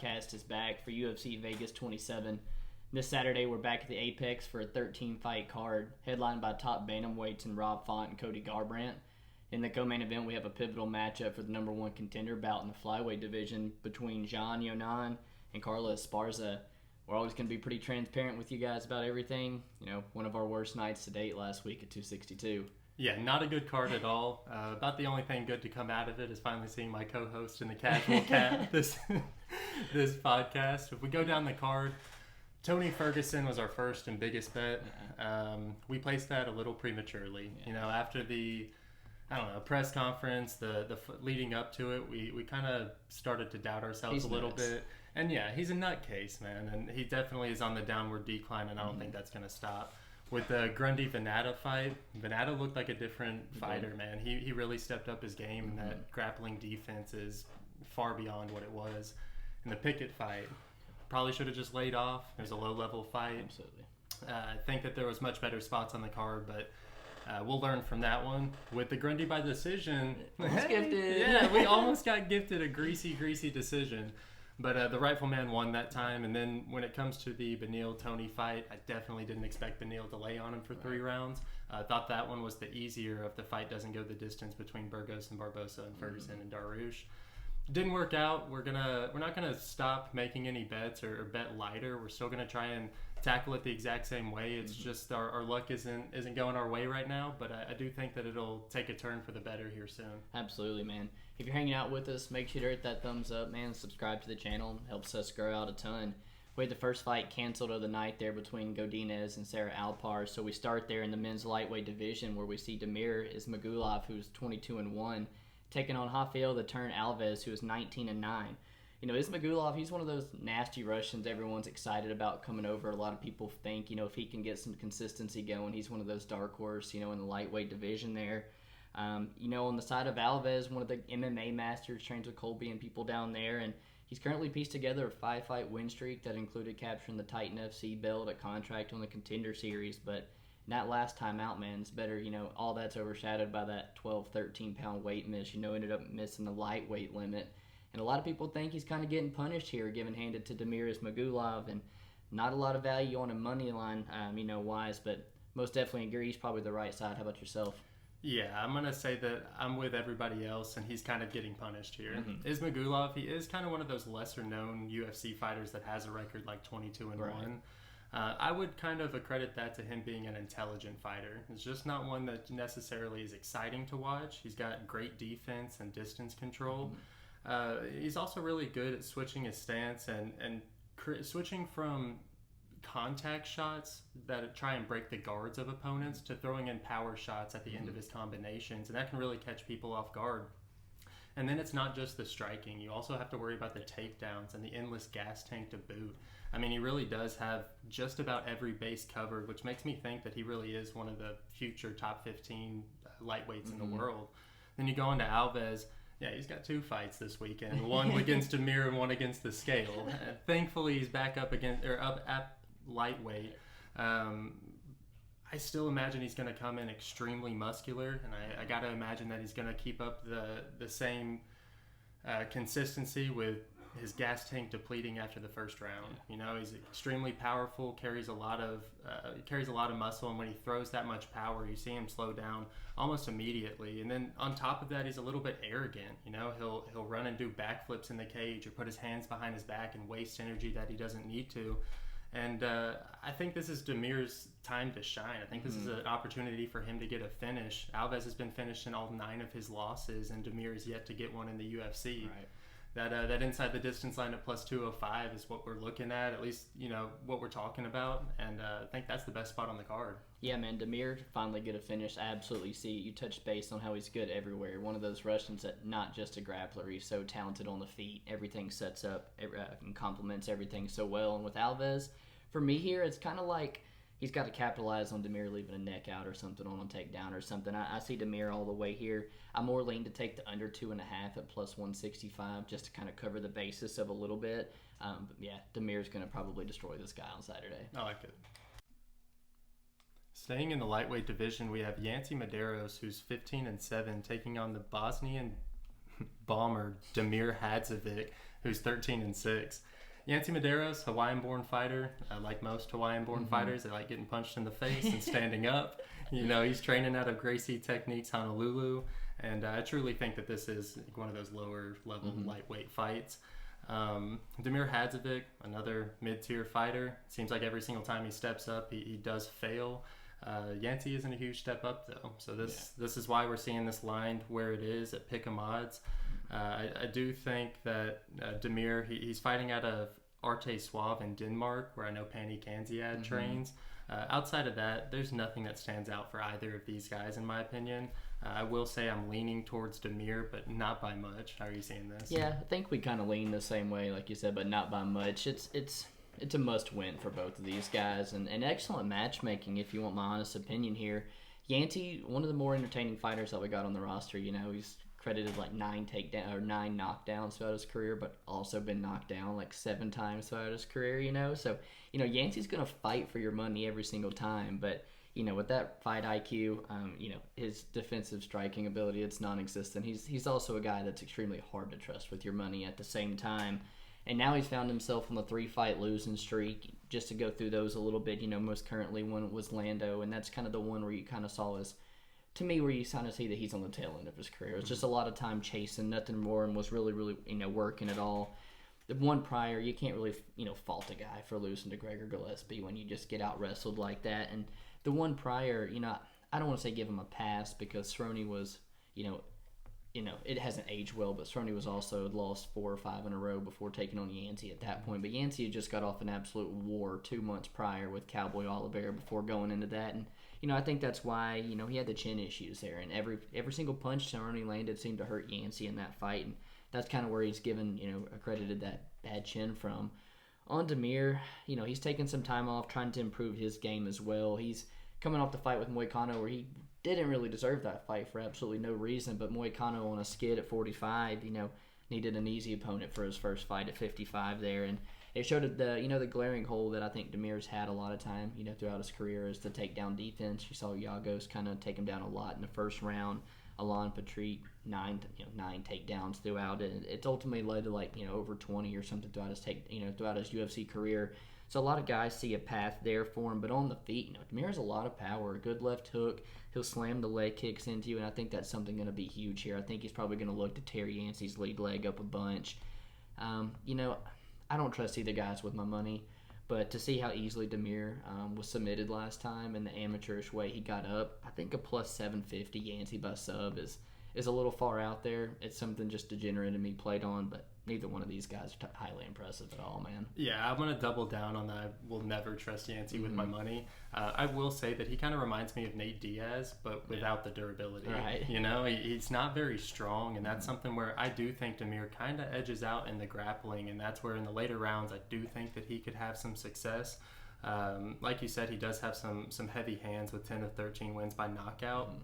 podcast is back for UFC Vegas 27. This Saturday, we're back at the Apex for a 13-fight card, headlined by top bantamweights in Rob Font and Cody Garbrandt. In the co-main event, we have a pivotal matchup for the number one contender bout in the flyweight division between Yilan and Carla Esparza. We're always going to be pretty transparent with you guys about everything. You know, one of our worst nights to date last week at 262. Yeah, not a good card at all. About the only thing good to come out of it is finally seeing my co-host in the casual cat this podcast. If we go down the card, Tony Ferguson was our first and biggest bet. We placed that a little prematurely. Yeah. You know, after the press conference, the leading up to it, we kind of started to doubt ourselves a little bit. And yeah, he's a nutcase, man, and he definitely is on the downward decline, and I don't think that's going to stop. With the Grundy-Venata fight, Venata looked like a different fighter, man. He really stepped up his game, and that grappling defense is far beyond what it was. In the Pickett fight, probably should have just laid off. It was a low-level fight. Absolutely. I think that there was much better spots on the card, but we'll learn from that one. With the Grundy by decision, gifted. Yeah, we almost got gifted a greasy decision. But the Rightful Man won that time. And then when it comes to the Beneil-Tony fight, I definitely didn't expect Beneil to lay on him for 3 rounds. I thought that one was the easier if the fight doesn't go the distance between Burgos and Barbosa and Ferguson and Darush. Didn't work out. We're not gonna stop making any bets or bet lighter. We're still gonna try and tackle it the exact same way. It's just our luck isn't going our way right now, but I do think that it'll take a turn for the better here soon. Absolutely, man. If you're hanging out with us, make sure to hit that thumbs up, man. Subscribe to the channel. Helps us grow out a ton. We had the first fight canceled of the night there between Godinez and Sarah Alpar, so we start there in the men's lightweight division where we see Damir Ismagulov, who's 22-1, taking on Rafael the Turn Alves, who is 19-9. You know, Ismagulov, he's one of those nasty Russians everyone's excited about coming over. A lot of people think, you know, if he can get some consistency going, he's one of those dark horse, you know, in the lightweight division there. You know, on the side of Alves, one of the MMA masters, trains with Colby and people down there, and he's currently pieced together a 5-fight win streak that included capturing the Titan FC belt at contract on the Contender Series, but that last time out, man, it's better, you know, all that's overshadowed by that 12, 13-pound weight miss. You know, ended up missing the lightweight limit. And a lot of people think he's kind of getting punished here, given handed to Damir Ismagulov, and not a lot of value on a money line, you know, wise, but most definitely agree he's probably the right side. How about yourself? Yeah, I'm going to say that I'm with everybody else, and he's kind of getting punished here. Ismagulov, he is kind of one of those lesser-known UFC fighters that has a record like 22-1. Right. I would kind of accredit that to him being an intelligent fighter. It's just not one that necessarily is exciting to watch. He's got great defense and distance control. He's also really good at switching his stance and switching from contact shots that try and break the guards of opponents to throwing in power shots at the end of his combinations, and that can really catch people off guard. And then it's not just the striking. You also have to worry about the takedowns and the endless gas tank to boot. I mean, he really does have just about every base covered, which makes me think that he really is one of the future top 15 lightweights in the world. Then you go into Alves. Yeah, he's got 2 fights this weekend, one against Damir and one against the scale. Thankfully, he's back up at lightweight. I still imagine he's going to come in extremely muscular, and I got to imagine that he's going to keep up the same consistency with his gas tank depleting after the first round. You know, he's extremely powerful, carries a lot of muscle, and when he throws that much power, you see him slow down almost immediately. And then on top of that, he's a little bit arrogant. You know, he'll run and do backflips in the cage or put his hands behind his back and waste energy that he doesn't need to. And I think this is Damir's time to shine. I think this is an opportunity for him to get a finish. Alves has been finished in all 9 of his losses, and Damir is yet to get one in the UFC. Right. That inside the distance line at plus 205 is what we're looking at least, you know, what we're talking about. And I think that's the best spot on the card. Yeah, man, Damir finally get a finish. I absolutely see it. You touched base on how he's good everywhere. One of those Russians that not just a grappler. He's so talented on the feet. Everything sets up and complements everything so well. And with Alves, for me here, it's kind of like he's got to capitalize on Damir leaving a neck out or something on a takedown or something. I see Damir all the way here. I'm more lean to take the under 2.5 at plus 165 just to kind of cover the basis of a little bit. But yeah, Damir's going to probably destroy this guy on Saturday. I like it. Staying in the lightweight division, we have Yancy Medeiros, who's 15-7, taking on the Bosnian bomber Damir Hadzovic, who's 13-6. Yancy Medeiros, Hawaiian-born fighter. Like most Hawaiian-born fighters, they like getting punched in the face and standing up. He's training out of Gracie Techniques Honolulu, and I truly think that this is one of those lower-level lightweight fights. Damir Hadzovic, another mid-tier fighter. Seems like every single time he steps up, he does fail. Yancy isn't a huge step up, though. So this is why we're seeing this line where it is at pick'em odds. I do think that Damir, he's fighting out of Arte Suave in Denmark, where I know Pani Kanziad trains. Outside of that, there's nothing that stands out for either of these guys, in my opinion. I will say I'm leaning towards Damir, but not by much. How are you seeing this? Yeah, I think we kind of lean the same way, like you said, but not by much. It's a must-win for both of these guys, and excellent matchmaking, if you want my honest opinion here. Yancy, one of the more entertaining fighters that we got on the roster. He's credited like 9 knockdowns throughout his career, but also been knocked down like 7 times throughout his career. So Yancy's gonna fight for your money every single time, but with that fight IQ, his defensive striking ability, it's non-existent. He's also a guy that's extremely hard to trust with your money at the same time. And now he's found himself on the 3-fight losing streak. Just to go through those a little bit, most currently one was Lando, and that's kind of the one where you kind of saw to me, where you kind of see that he's on the tail end of his career. It's just a lot of time chasing, nothing more, and was really, really, working at all. The one prior, you can't really, fault a guy for losing to Gregor Gillespie when you just get out wrestled like that. And the one prior, I don't want to say give him a pass, because Cerrone was, it hasn't aged well, but Cerrone was also lost 4 or 5 in a row before taking on Yancy at that point. But Yancy had just got off an absolute war 2 months prior with Cowboy Oliveira before going into that. And, I think that's why, he had the chin issues there. And every single punch Cerrone landed seemed to hurt Yancy in that fight. And that's kind of where he's given, accredited that bad chin from. On Damir, he's taken some time off trying to improve his game as well. He's coming off the fight with Moicano where he didn't really deserve that fight for absolutely no reason, but Moicano on a skid at 45, needed an easy opponent for his first fight at 55 there, and it showed the glaring hole that I think Damir's had a lot of time, throughout his career, is to take down defense. You saw Yagos kind of take him down a lot in the first round. Alain Patrick, 9 takedowns throughout it. It's ultimately led to over 20 or something throughout his UFC career. So a lot of guys see a path there for him, but on the feet, Damir has a lot of power. A good left hook, he'll slam the leg kicks into you, and I think that's something going to be huge here. I think he's probably going to look to tear Yancy's lead leg up a bunch. I don't trust either guys with my money, but to see how easily Damir was submitted last time and the amateurish way he got up, I think a plus 750 Yancy by sub is a little far out there. It's something just degenerate in me played on, but neither one of these guys are highly impressive at all, man. Yeah, I'm going to double down on that. I will never trust Yancy with my money. I will say that he kind of reminds me of Nate Diaz, but without the durability. Right. He's not very strong, and that's something where I do think Damir kind of edges out in the grappling, and that's where in the later rounds I do think that he could have some success. Like you said, he does have some heavy hands with 10 of 13 wins by knockout.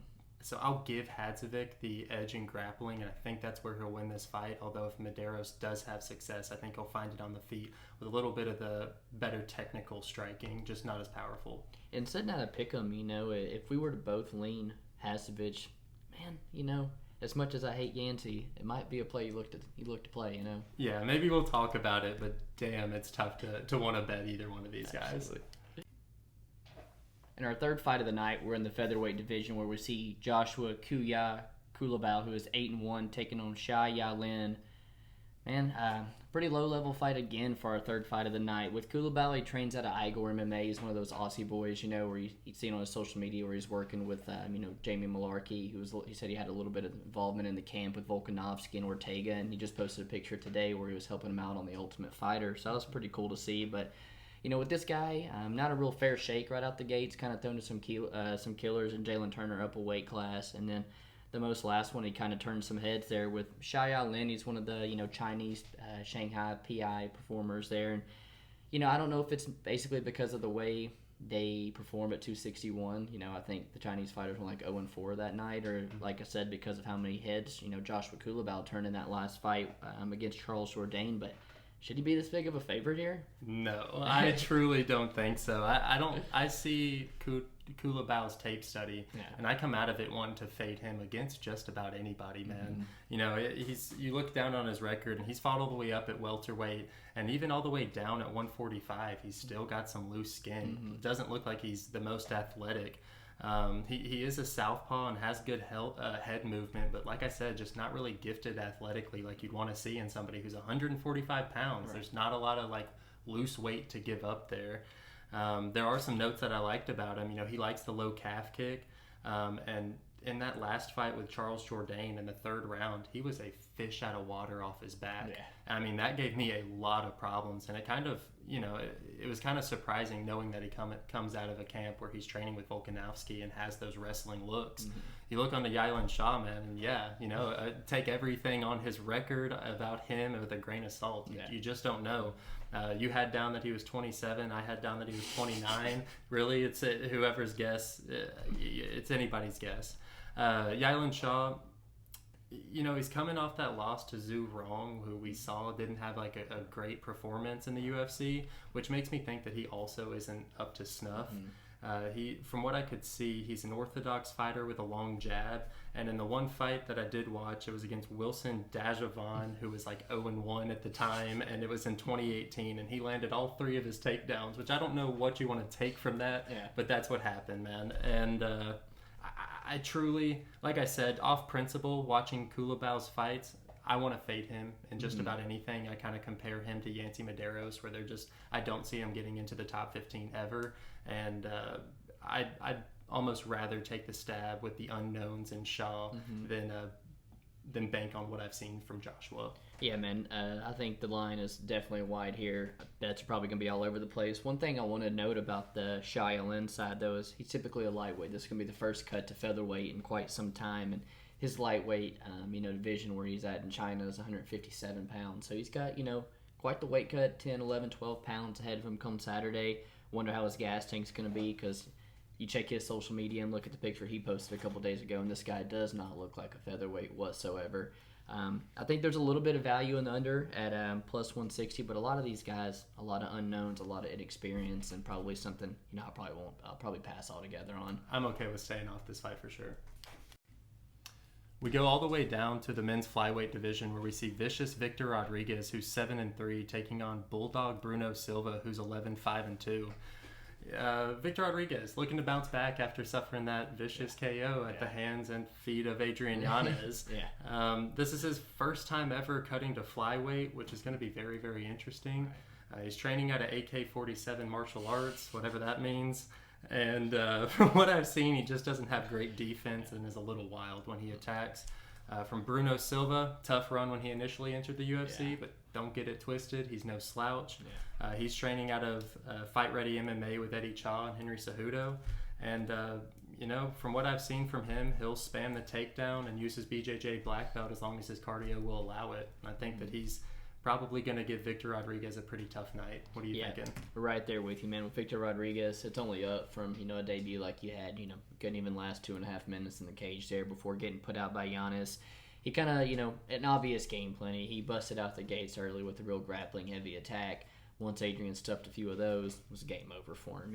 So I'll give Hadzovic the edge in grappling, and I think that's where he'll win this fight. Although if Medeiros does have success, I think he'll find it on the feet with a little bit of the better technical striking, just not as powerful. And sitting at a pick'em, if we were to both lean Hadzovic, man, as much as I hate Yancy, it might be a play you look to play, Yeah, maybe we'll talk about it, but damn, it's tough to want to bet either one of these guys. In our third fight of the night, we're in the featherweight division where we see Joshua Culibao, who is 8-1, taking on Yilan. Man, pretty low-level fight again for our third fight of the night. With Culibao, he trains out of Igor MMA. He's one of those Aussie boys, where you've seen on his social media where he's working with, Jamie Malarkey, he said he had a little bit of involvement in the camp with Volkanovski and Ortega, and he just posted a picture today where he was helping him out on The Ultimate Fighter. So that was pretty cool to see, but with this guy, not a real fair shake right out the gates, kind of thrown to some killers, and Jalen Turner up a weight class. And then the most last one, he kind of turned some heads there with Yilan. He's one of the, Chinese Shanghai PI performers there. And, I don't know if it's basically because of the way they perform at 261. I think the Chinese fighters were like 0-4 that night, or like I said, because of how many heads, Joshua Culibao turned in that last fight against Charles Jourdain. But should he be this big of a favorite here? No, I truly don't think so. I see Culibao's tape study, and I come out of it wanting to fade him against just about anybody, man. You know, you look down on his record, and he's fought all the way up at welterweight, and even all the way down at 145, he's still got some loose skin. It doesn't look like he's the most athletic. He is a southpaw and has good head movement, but like I said, just not really gifted athletically like you'd want to see in somebody who's 145 pounds. Right. There's not a lot of like loose weight to give up there. There are some notes that I liked about him. You know, he likes the low calf kick, and in that last fight with Charles Jourdain in the third round, he was a fish out of water off his back. Yeah. I mean, that gave me a lot of problems, and it kind of, you know, it was kind of surprising knowing that he comes out of a camp where he's training with Volkanovski and has those wrestling looks. You look on the Yilan Shaw, man, and yeah, you know, take everything on his record about him with a grain of salt. Yeah. You just don't know. You had down that he was 27. I had down that he was 29. Really, it's whoever's guess. It's anybody's guess. Yilan Shaw, you know, he's coming off that loss to Zhu Rong, who we saw didn't have like a great performance in the UFC, which makes me think that he also isn't up to snuff. From what I could see, he's an orthodox fighter with a long jab, and in the one fight that I did watch, it was against Wilson Dajavan, who was like 0-1 at the time, and it was in 2018, and he landed all 3 of his takedowns, which I don't know what you want to take from that, but that's what happened, man. And I truly, like I said, off principle, watching Culibao's fights, I want to fade him in just about anything. I kind of compare him to Yancy Medeiros, where I don't see him getting into the top 15 ever. And I'd almost rather take the stab with the unknowns in Shaw than bank on what I've seen from Joshua. Yeah, man. I think the line is definitely wide here. Bets are probably going to be all over the place. One thing I want to note about the Shah Yilan side, though, is he's typically a lightweight. This is going to be the first cut to featherweight in quite some time. And his lightweight, division where he's at in China is 157 pounds. So he's got, quite the weight cut, 10, 11, 12 pounds ahead of him come Saturday. Wonder how his gas tank's going to be, because you check his social media and look at the picture he posted a couple days ago, and this guy does not look like a featherweight whatsoever. I think there's a little bit of value in the under at plus 160, but a lot of these guys, a lot of unknowns, a lot of inexperience, and probably something I'll probably pass altogether on. I'm okay with staying off this fight for sure. We go all the way down to the men's flyweight division, where we see vicious Victor Rodriguez, who's 7-3, taking on Bulldog Bruno Silva, who's 11-5-2. Victor Rodriguez looking to bounce back after suffering that vicious KO at the hands and feet of Adrian Yanez. This is his first time ever cutting to flyweight, which is going to be very, very interesting. He's training out of AK-47 martial arts, whatever that means. And from what I've seen, he just doesn't have great defense and is a little wild when he attacks. From Bruno Silva, tough run when he initially entered the UFC, but don't get it twisted. He's no slouch. He's training out of Fight Ready MMA with Eddie Cha and Henry Cejudo. And, from what I've seen from him, he'll spam the takedown and use his BJJ black belt as long as his cardio will allow it. And I think that he's probably going to give Victor Rodriguez a pretty tough night. What are you thinking? Right there with you, man. With Victor Rodriguez, it's only up from, a debut like you had. Couldn't even last 2.5 minutes in the cage there before getting put out by Giannis. He kind of, an obvious game plan. He busted out the gates early with a real grappling heavy attack. Once Adrian stuffed a few of those, it was game over for him.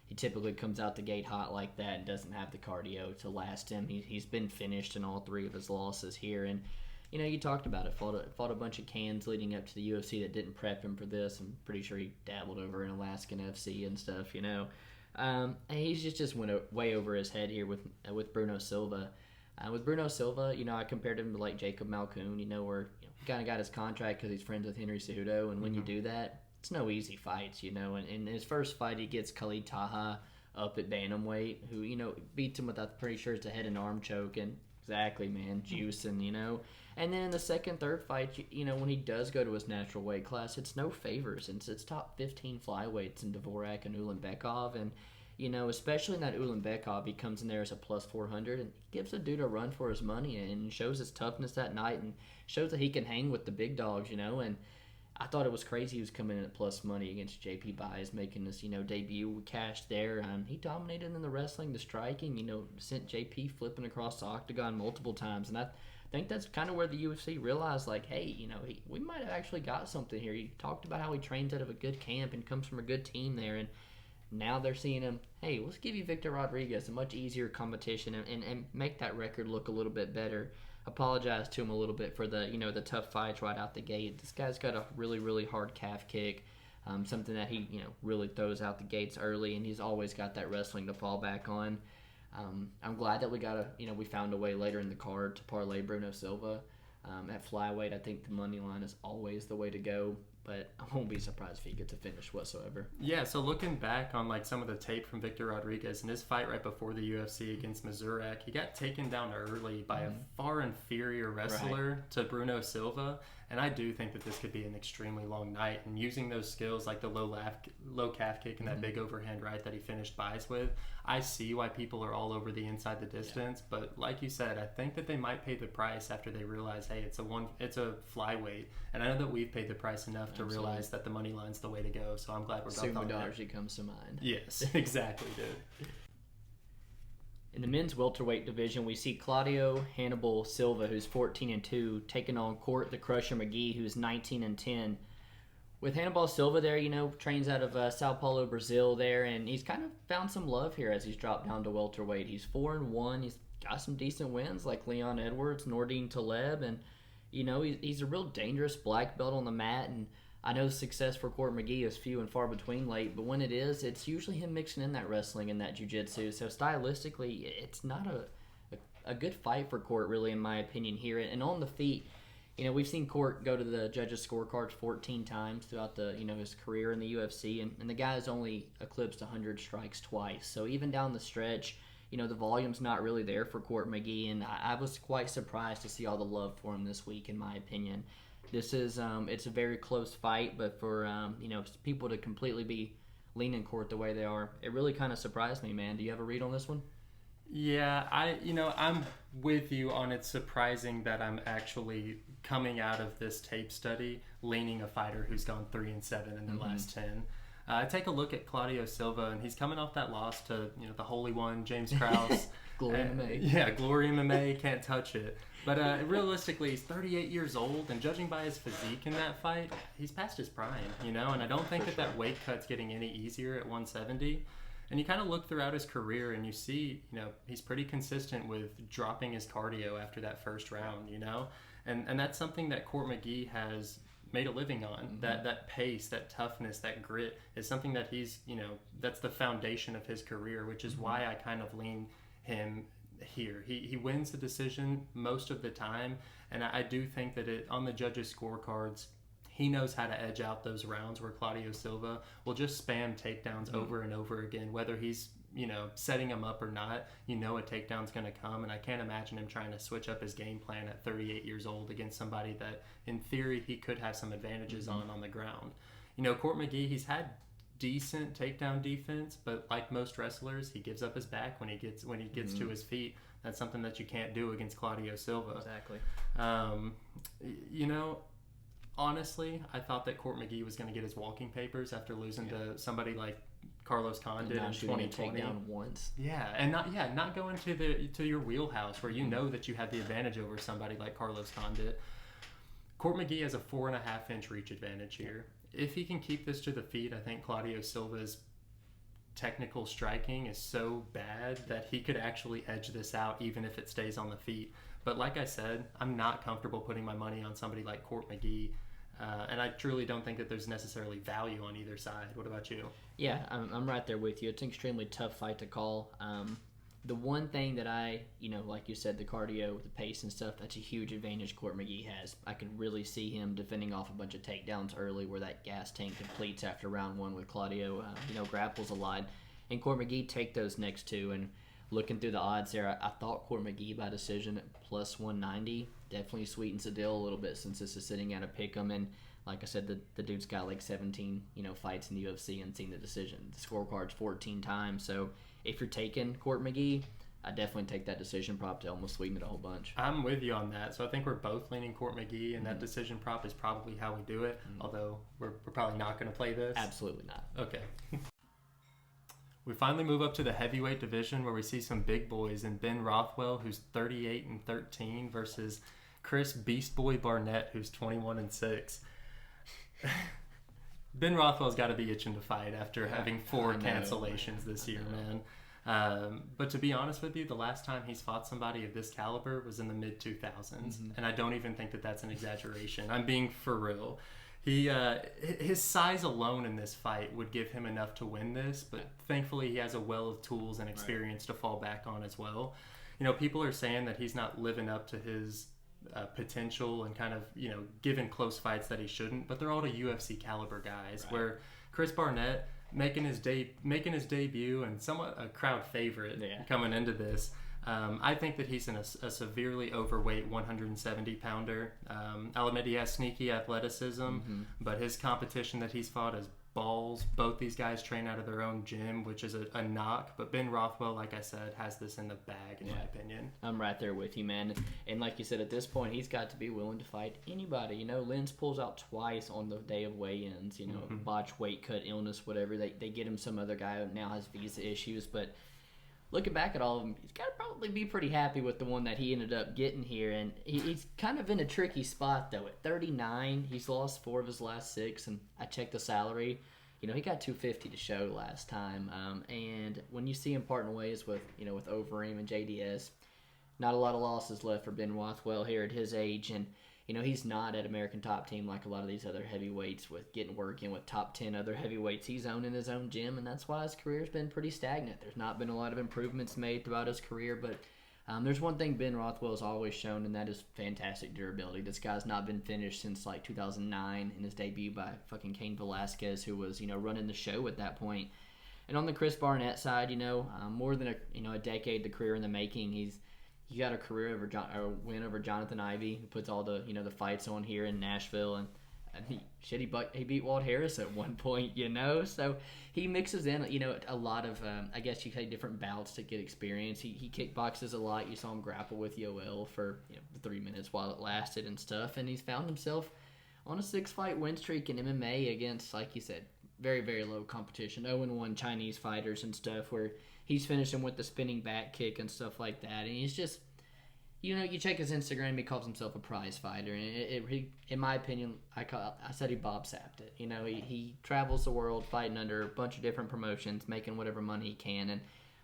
He typically comes out the gate hot like that and doesn't have the cardio to last him. He's been finished in all 3 of his losses here. And you talked about it. Fought a bunch of cans leading up to the UFC that didn't prep him for this. I'm pretty sure he dabbled over in Alaskan FC and stuff. He's just went way over his head here with Bruno Silva. With Bruno Silva, I compared him to like Jacob Malkoun. Where he kind of got his contract because he's friends with Henry Cejudo, and when you do that, it's no easy fights. And in his first fight, he gets Khalid Taha up at bantamweight, who beats him with, I'm pretty sure it's a head and arm choke, and exactly, man, juicing, And then in the second, third fight, when he does go to his natural weight class, it's no favors. It's top 15 flyweights in Dvorak and Ulanbekov. And, especially in that Ulanbekov, he comes in there as a plus 400 and gives the dude a run for his money and shows his toughness that night and shows that he can hang with the big dogs, And I thought it was crazy he was coming in at plus money against JP Baez, making this, debut. We cashed there. He dominated in the wrestling, the striking, sent JP flipping across the octagon multiple times. And I think that's kind of where the UFC realized, like, hey, we might have actually got something here. He talked about how he trains out of a good camp and comes from a good team there. And now they're seeing him, hey, let's give you Victor Rodriguez a much easier competition and make that record look a little bit better. Apologize to him a little bit for the the tough fights right out the gate. This guy's got a really, really hard calf kick, something that he really throws out the gates early, and he's always got that wrestling to fall back on. I'm glad that we found a way later in the card to parlay Bruno Silva at flyweight. I think the money line is always the way to go, but I won't be surprised if he gets a finish whatsoever. Yeah, so looking back on like some of the tape from Victor Rodriguez in his fight right before the UFC against Mazurak, he got taken down early by a far inferior wrestler to Bruno Silva, and I do think that this could be an extremely long night. And using those skills like the low calf kick and that big overhand right that he finished Baez with, I see why people are all over the inside the distance. Yeah. But like you said, I think that they might pay the price after they realize, hey, it's a flyweight, and I know that we've paid the price enough to realize that the money line's the way to go. So I'm glad we're both on that. Sumo comes to mind. Yes, exactly, dude. In the men's welterweight division, we see Claudio Hannibal Silva, who's 14-2, taking on Court the Crusher McGee, who's 19-10. With Hannibal Silva there, trains out of Sao Paulo, Brazil there, and he's kind of found some love here as he's dropped down to welterweight. He's 4-1. He's got some decent wins like Leon Edwards, Nordine Taleb, and he's a real dangerous black belt on the mat. And I know success for Court McGee is few and far between late, but when it is, it's usually him mixing in that wrestling and that jiu-jitsu. So stylistically, it's not a good fight for Court, really, in my opinion here. And on the feet, we've seen Court go to the judges' scorecards 14 times throughout the his career in the UFC, and the guy's only eclipsed 100 strikes twice. So even down the stretch, the volume's not really there for Court McGee, and I was quite surprised to see all the love for him this week, in my opinion. This is it's a very close fight, but for people to completely be leaning Court the way they are, it really kind of surprised me, man. Do you have a read on this one? Yeah, I'm with you on it's surprising that I'm actually coming out of this tape study leaning a fighter who's gone 3-7 in the last 10. Take a look at Claudio Silva, and he's coming off that loss to the Holy One, James Krause. Glory MMA. Yeah, Glory MMA, can't touch it. But realistically, he's 38 years old, and judging by his physique in that fight, he's past his prime, and I don't think that weight cut's getting any easier at 170. And you kind of look throughout his career, and you see, he's pretty consistent with dropping his cardio after that first round, and that's something that Court McGee has made a living on. That pace, that toughness, that grit is something that he's, that's the foundation of his career, which is why I kind of lean him here. He wins the decision most of the time, and I do think that on the judges' scorecards, he knows how to edge out those rounds where Claudio Silva will just spam takedowns over and over again, whether he's setting him up or not. A takedown's going to come, and I can't imagine him trying to switch up his game plan at 38 years old against somebody that in theory he could have some advantages on the ground. Court McGee, he's had decent takedown defense, but like most wrestlers, he gives up his back when he gets to his feet. That's something that you can't do against Claudio Silva. Exactly. Honestly, I thought that Court McGee was going to get his walking papers after losing to somebody like Carlos Condit in 2020. Takedown once. Yeah, and not going to your wheelhouse where that you had the advantage over somebody like Carlos Condit. Court McGee has a 4.5-inch reach advantage here. If he can keep this to the feet, I think Claudio Silva's technical striking is so bad that he could actually edge this out even if it stays on the feet. But like I said, I'm not comfortable putting my money on somebody like Court McGee, and I truly don't think that there's necessarily value on either side. What about you? Yeah, I'm right there with you. It's an extremely tough fight to call. The one thing that I, like you said, the cardio, the pace and stuff, that's a huge advantage Court McGee has. I can really see him defending off a bunch of takedowns early where that gas tank completes after round one with Claudio, grapples a lot. And Court McGee take those next two. And looking through the odds there, I thought Court McGee by decision at plus 190 definitely sweetens the deal a little bit since this is sitting at a pick'em. And like I said, the dude's got like 17, fights in the UFC and seen the decision. The scorecard's 14 times. So if you're taking Court McGee, I definitely take that decision prop to almost sweeten it a whole bunch. I'm with you on that. So I think we're both leaning Court McGee, and that decision prop is probably how we do it, although we're probably not going to play this. Absolutely not. Okay. We finally move up to the heavyweight division where we see some big boys in Ben Rothwell, who's 38-13, versus Chris Beast Boy Barnett, who's 21-6. Ben Rothwell's got to be itching to fight after having 4 cancellations this year, man. But to be honest with you, the last time he's fought somebody of this caliber was in the mid-2000s, and I don't even think that that's an exaggeration. I'm being for real. His size alone in this fight would give him enough to win this, but thankfully he has a well of tools and experience to fall back on as well. You know, people are saying that he's not living up to his potential and kind of, you know, given close fights that he shouldn't, but they're all the UFC caliber guys. Where Chris Barnett making his debut and somewhat a crowd favorite coming into this. I think that he's a severely overweight 170-pounder. I'll admit he has sneaky athleticism, but his competition that he's fought is balls. Both these guys train out of their own gym, which is a knock. But Ben Rothwell, like I said, has this in the bag, in my opinion. I'm right there with you, man. And like you said, at this point, he's got to be willing to fight anybody. You know, Lens pulls out twice on the day of weigh-ins. You know, botch, weight cut, illness, whatever. They get him some other guy who now has visa issues, but looking back at all of them, he's got to probably be pretty happy with the one that he ended up getting here. And he's kind of in a tricky spot, though. At 39, he's lost 4 of his last 6, and I checked the salary. You know, he got $250 to show last time. And when you see him parting ways with Overeem and JDS, not a lot of losses left for Ben Rothwell here at his age. And, you know, he's not at American Top Team like a lot of these other heavyweights with getting work in with top 10 other heavyweights. He's owning his own gym, and that's why his career's been pretty stagnant. There's not been a lot of improvements made throughout his career, but there's one thing Ben Rothwell's always shown, and that is fantastic durability. This guy's not been finished since like 2009 in his debut by fucking Cain Velasquez, who was, you know, running the show at that point. And on the Chris Barnett side, you know, more than a decade, the career in the making. He got a career over win over Jonathan Ivey, who puts all the the fights on here in Nashville, and he beat Walt Harris at one point, you know. So he mixes in a lot of I guess you could say different bouts to get experience. He kickboxes a lot. You saw him grapple with Yoel for 3 minutes while it lasted and stuff, and he's found himself on a 6-fight win streak in MMA against, like you said, very, very low competition, 0-1 Chinese fighters and stuff, where he's finishing with the spinning back kick and stuff like that. And he's just, you check his Instagram, he calls himself a prize fighter. And he, in my opinion, I said he Bob Sapped it. You know, he travels the world fighting under a bunch of different promotions, making whatever money he can, and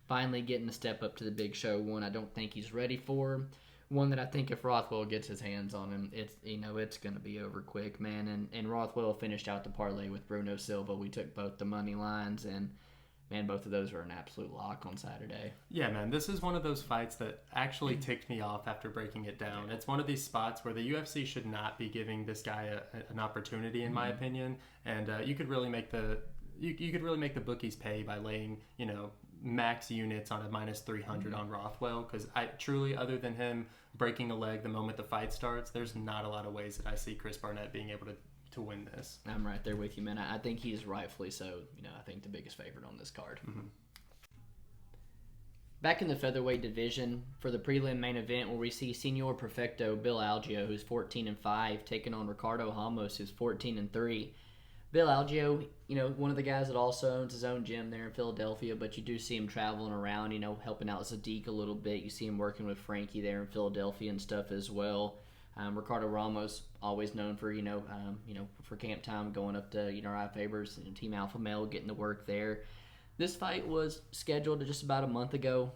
finally getting the step up to the big show. One I don't think he's ready for. One that I think if Rothwell gets his hands on him, it's going to be over quick, man. And Rothwell finished out the parlay with Bruno Silva. We took both the money lines, and man, both of those were an absolute lock on Saturday. Yeah, man, this is one of those fights that actually ticked me off after breaking it down. It's one of these spots where the UFC should not be giving this guy an opportunity, in my opinion. And you could really make the bookies pay by laying max units on a minus 300 on Rothwell, because I truly, other than him breaking a leg the moment the fight starts, there's not a lot of ways that I see Chris Barnett being able to win this. I'm right there with you, man. I think he's rightfully so, I think the biggest favorite on this card. Back in the featherweight division for the prelim main event, where we see Senor Perfecto Bill Algeo, who's 14-5, taking on Ricardo Ramos, who's 14-3. Bill Algeo, one of the guys that also owns his own gym there in Philadelphia, but you do see him traveling around, helping out Sadiq a little bit. You see him working with Frankie there in Philadelphia and stuff as well. Ricardo Ramos, always known for, for camp time, going up to, Uriah Faber's Team Alpha Male, getting to work there. This fight was scheduled just about a month ago.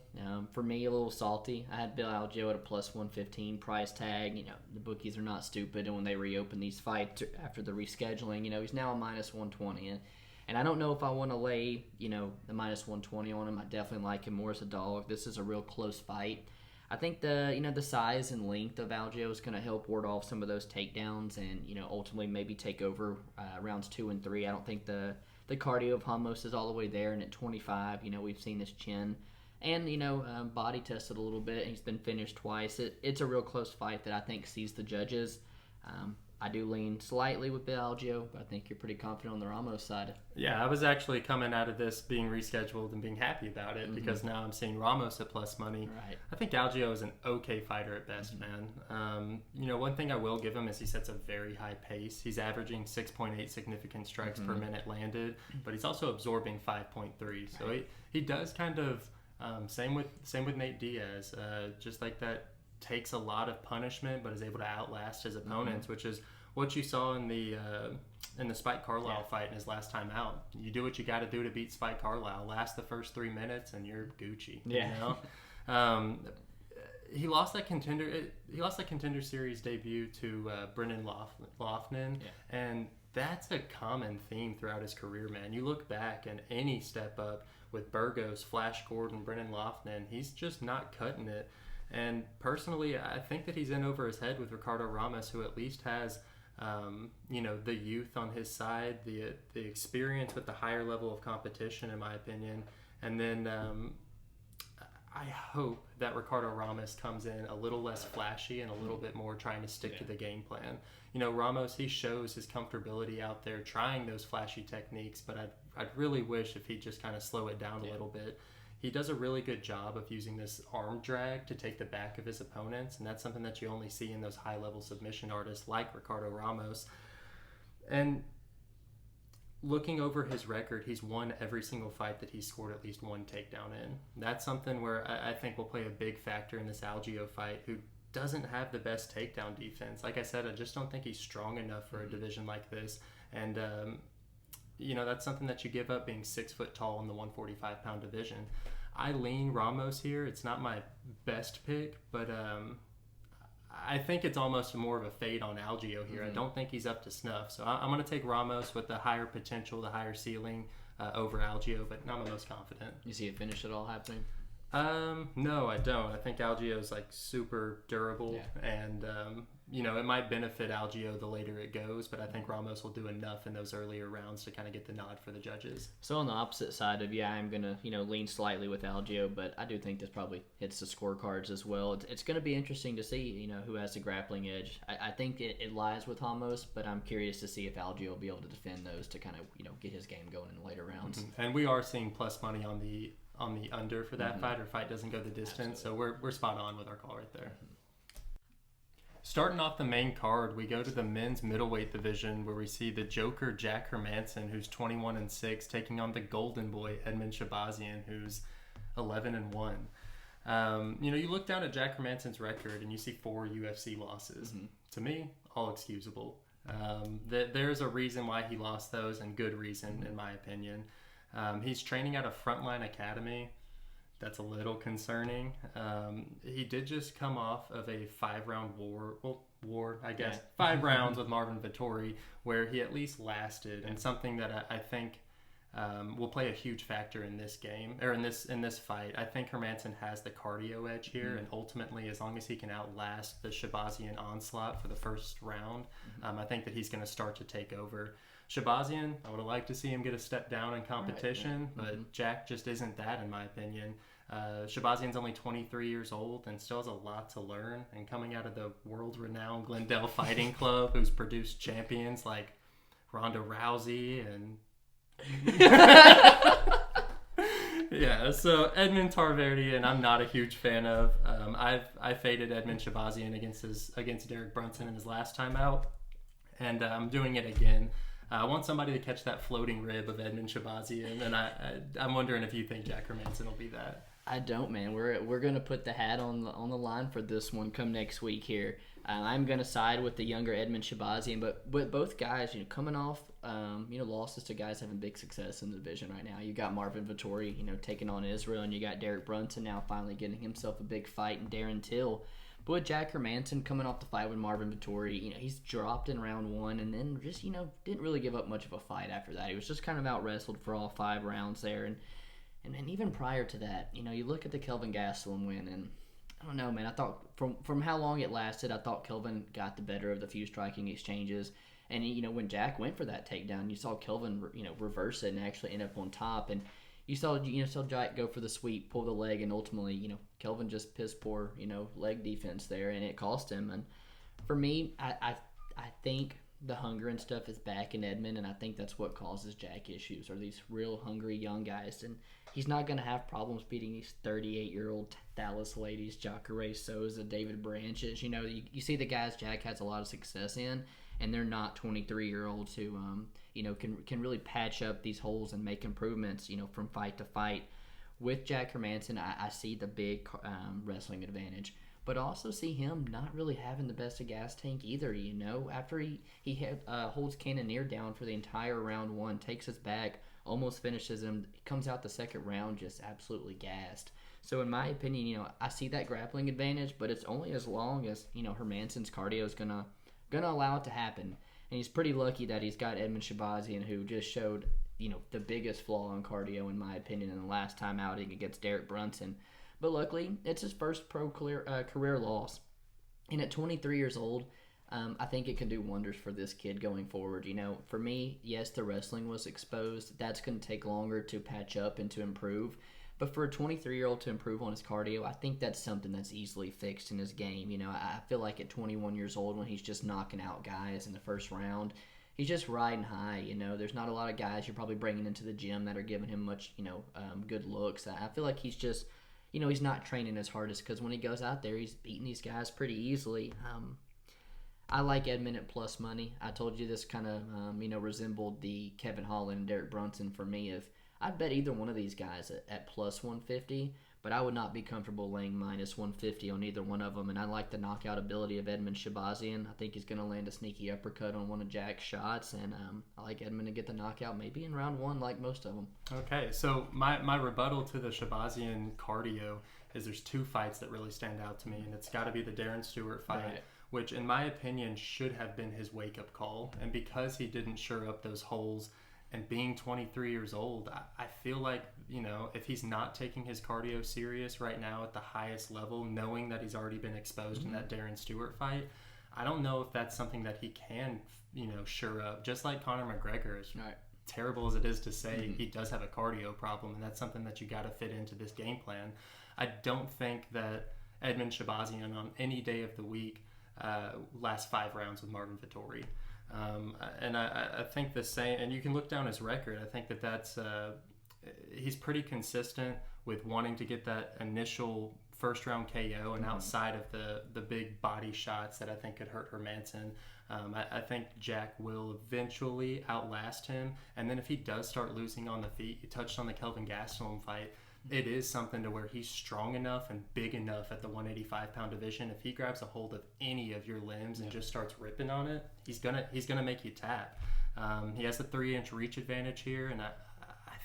For me, a little salty. I had Bill Algeo at a plus 115 price tag. The bookies are not stupid, and when they reopen these fights after the rescheduling, he's now a minus 120. And I don't know if I want to lay, the minus 120 on him. I definitely like him more as a dog. This is a real close fight. I think the size and length of Algeo is going to help ward off some of those takedowns and, ultimately maybe take over rounds 2 and 3. I don't think the cardio of Ramos is all the way there, and at 25, we've seen his chin and, body tested a little bit. He's been finished twice. It's a real close fight that I think sees the judges. I do lean slightly with Algeo, but I think you're pretty confident on the Ramos side. Yeah, I was actually coming out of this being rescheduled and being happy about it because now I'm seeing Ramos at plus money. Right. I think Algeo is an okay fighter at best, man. One thing I will give him is he sets a very high pace. He's averaging 6.8 significant strikes per minute landed, but he's also absorbing 5.3. So he does kind of same with Nate Diaz, just like that. Takes a lot of punishment, but is able to outlast his opponents, which is what you saw in the Spike Carlisle fight in his last time out. You do what you got to do to beat Spike Carlisle. Last the first 3 minutes, and you're Gucci. Yeah. You know? He lost that contender series debut to Brennan Loughnane, and that's a common theme throughout his career, man. You look back, and any step up with Burgos, Flash Gordon, Brennan Loughnane, he's just not cutting it. And personally, I think that he's in over his head with Ricardo Ramos, who at least has, the youth on his side, the experience with the higher level of competition, in my opinion. And then I hope that Ricardo Ramos comes in a little less flashy and a little bit more trying to stick to the game plan. Ramos, he shows his comfortability out there trying those flashy techniques, but I'd really wish if he'd just kind of slow it down a little bit. He does a really good job of using this arm drag to take the back of his opponents, and that's something that you only see in those high-level submission artists like Ricardo Ramos. And looking over his record, he's won every single fight that he's scored at least one takedown in. That's something where I think will play a big factor in this Algeo fight, who doesn't have the best takedown defense. Like I said, I just don't think he's strong enough for a division like this. And that's something that you give up being 6 foot tall in the 145-pound division. I lean Ramos here. It's not my best pick, but I think it's almost more of a fade on Algeo here. I don't think he's up to snuff. So I'm going to take Ramos with the higher potential, the higher ceiling over Algeo, but not my most confident. You see a finish at all happening? No, I don't. I think Algeo is super durable, and it might benefit Algeo the later it goes, but I think Ramos will do enough in those earlier rounds to kind of get the nod for the judges. So on the opposite side of I'm gonna lean slightly with Algeo, but I do think this probably hits the scorecards as well. It's gonna be interesting to see who has the grappling edge. I think it lies with Ramos, but I'm curious to see if Algeo will be able to defend those to kind of get his game going in the later rounds. And we are seeing plus money on the under for that fight, or fight doesn't go the distance. Absolutely. So we're spot on with our call right there. Starting off the main card, we go to the men's middleweight division, where we see the Joker Jack Hermansson, who's 21-6, taking on the Golden Boy Edmen Shahbazyan, who's 11-1. You look down at Jack Hermansson's record and you see 4 UFC losses. To me, all excusable. There's a reason why he lost those, and good reason, in my opinion. He's training at a Frontline Academy. That's a little concerning. He did just come off of a 5-round war, I guess. 5 rounds with Marvin Vettori, where he at least lasted, and something that I think will play a huge factor in this game, or in this fight. I think Hermansson has the cardio edge here, and ultimately, as long as he can outlast the Shahbazyan onslaught for the first round, I think that he's going to start to take over. Shahbazyan, I would have liked to see him get a step down in competition, but Jack just isn't that, in my opinion. Shahbazyan's only 23 years old and still has a lot to learn, and coming out of the world-renowned Glendale Fighting Club, who's produced champions like Ronda Rousey and... so Edmen Tarverdyan, I'm not a huge fan of. I faded Edmen Shahbazyan against Derek Brunson in his last time out, and I'm doing it again. I want somebody to catch that floating rib of Edmen Shahbazyan, and I'm wondering if you think Jack Hermansson will be that. I don't, man. We're gonna put the hat on the line for this one come next week here. I'm gonna side with the younger Edmen Shahbazyan, but both guys, coming off, losses to guys having big success in the division right now. You got Marvin Vettori, taking on Israel, and you got Derek Brunson now finally getting himself a big fight, and Darren Till. But with Jack Hermansson coming off the fight with Marvin Vettori, he's dropped in round 1, and then just didn't really give up much of a fight after that. He was just kind of out wrestled for all 5 rounds there, and then even prior to that, you look at the Kelvin Gastelum win, and I don't know, man. I thought from how long it lasted, I thought Kelvin got the better of the few striking exchanges. And when Jack went for that takedown, you saw Kelvin reverse it and actually end up on top. And you saw Jack go for the sweep, pull the leg, and ultimately Kelvin just piss poor leg defense there, and it cost him. And for me, I I think the hunger and stuff is back in Edmen, and I think that's what causes Jack issues, are these real hungry young guys. And he's not going to have problems beating these 38-year-old Dallas ladies, Jacare Souza, David Branches. You see the guys Jack has a lot of success in, and they're not 23-year-olds who, can really patch up these holes and make improvements, from fight to fight. With Jack Hermansson, I see the big wrestling advantage, but also see him not really having the best of gas tank either. After he holds Cannonier down for the entire round one, takes his back, almost finishes him, comes out the second round just absolutely gassed. So in my opinion, I see that grappling advantage, but it's only as long as Hermansson's cardio is gonna allow it to happen. And he's pretty lucky that he's got Edmen Shahbazyan, who just showed the biggest flaw in cardio, in my opinion, in the last time outing against Derek Brunson. But luckily, it's his first pro career loss. And at 23 years old, I think it can do wonders for this kid going forward. For me, yes, the wrestling was exposed. That's going to take longer to patch up and to improve. But for a 23-year-old to improve on his cardio, I think that's something that's easily fixed in his game. I feel like at 21 years old, when he's just knocking out guys in the first round, he's just riding high. There's not a lot of guys you're probably bringing into the gym that are giving him much, good looks. I feel like he's just, he's not training as hard as, because when he goes out there, he's beating these guys pretty easily. I like Edmen at plus money. I told you this kind of, resembled the Kevin Holland and Derek Brunson for me. I'd bet either one of these guys at plus 150, but I would not be comfortable laying minus 150 on either one of them. And I like the knockout ability of Edmen Shahbazyan. I think he's going to land a sneaky uppercut on one of Jack's shots, and I like Edmen to get the knockout maybe in round one, like most of them. Okay, so my rebuttal to the Shahbazyan cardio is there's two fights that really stand out to me, and it's got to be the Darren Stewart fight, right, which in my opinion should have been his wake-up call. And because he didn't shore up those holes, and being 23 years old, I feel like, if he's not taking his cardio serious right now at the highest level, knowing that he's already been exposed in that Darren Stewart fight, I don't know if that's something that he can, shore up. Just like Conor McGregor, as terrible as it is to say, he does have a cardio problem, and that's something that you got to fit into this game plan. I don't think that Edmen Shahbazyan on any day of the week lasts 5 rounds with Marvin Vettori. And I think the same, and you can look down his record. I think that's he's pretty consistent with wanting to get that initial first round KO, and outside of the big body shots that I think could hurt Hermansson. I think Jack will eventually outlast him, and then if he does start losing on the feet, you touched on the Kelvin Gastelum fight. It is something to where he's strong enough and big enough at the 185-pound division. If he grabs a hold of any of your limbs and just starts ripping on it, he's gonna make you tap. He has the 3-inch reach advantage here, and I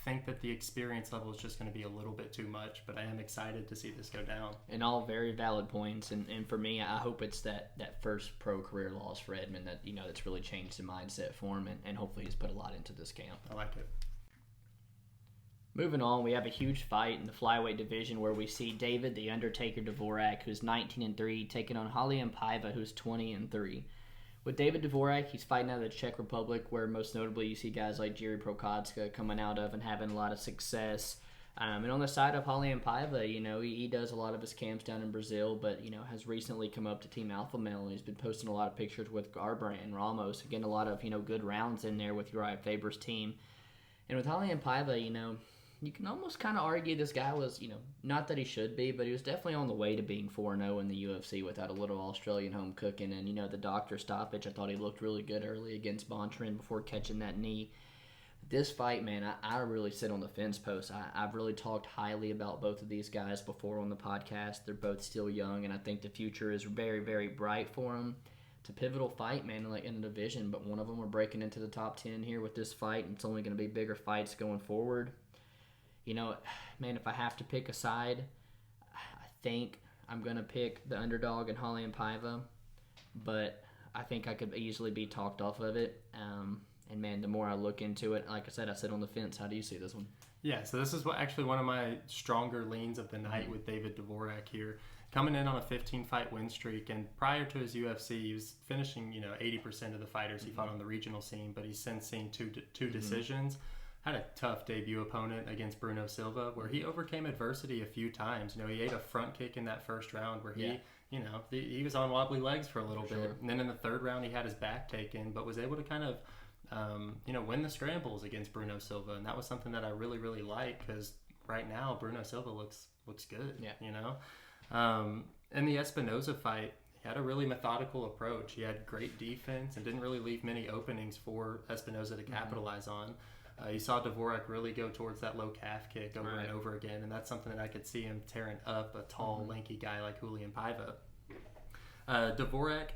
think that the experience level is just going to be a little bit too much. But I am excited to see this go down. And all very valid points. And for me, I hope it's that first pro career loss for Edmen that that's really changed the mindset for him, and hopefully he's put a lot into this camp. I like it. Moving on, we have a huge fight in the flyweight division where we see David the Undertaker Dvorak, who's 19-3, taking on Raulian Paiva, who's 20-3. With David Dvorak, he's fighting out of the Czech Republic, where most notably you see guys like Jiří Procházka coming out of and having a lot of success. And on the side of Raulian Paiva, he does a lot of his camps down in Brazil, but has recently come up to Team Alpha Male, and he's been posting a lot of pictures with Garbrandt and Ramos, getting a lot of good rounds in there with Uriah Faber's team. And with Raulian Paiva, you can almost kind of argue this guy was, not that he should be, but he was definitely on the way to being 4-0 in the UFC without a little Australian home cooking. And, the doctor stoppage, I thought he looked really good early against Bontrain before catching that knee. This fight, man, I really sit on the fence post. I've really talked highly about both of these guys before on the podcast. They're both still young, and I think the future is very, very bright for them. It's a pivotal fight, man, in the division, but one of them are breaking into the top 10 here with this fight, and it's only going to be bigger fights going forward. Man, if I have to pick a side, I think I'm going to pick the underdog in Raulian Paiva, but I think I could easily be talked off of it. And, man, the more I look into it, like I said, I sit on the fence. How do you see this one? Yeah, so this is actually one of my stronger leans of the night with David Dvorak here. Coming in on a 15-fight win streak, and prior to his UFC, he was finishing, 80% of the fighters he fought on the regional scene, but he's since seen two decisions. Had a tough debut opponent against Bruno Silva, where he overcame adversity a few times. He ate a front kick in that first round where he he was on wobbly legs for a little bit. And then in the third round, he had his back taken, but was able to kind of, win the scrambles against Bruno Silva. And that was something that I really, really like, because right now, Bruno Silva looks good, In the Espinoza fight, he had a really methodical approach. He had great defense and didn't really leave many openings for Espinoza to capitalize on. You saw Dvorak really go towards that low calf kick over and over again, and that's something that I could see him tearing up a tall, lanky guy like Julian Paiva. Dvorak,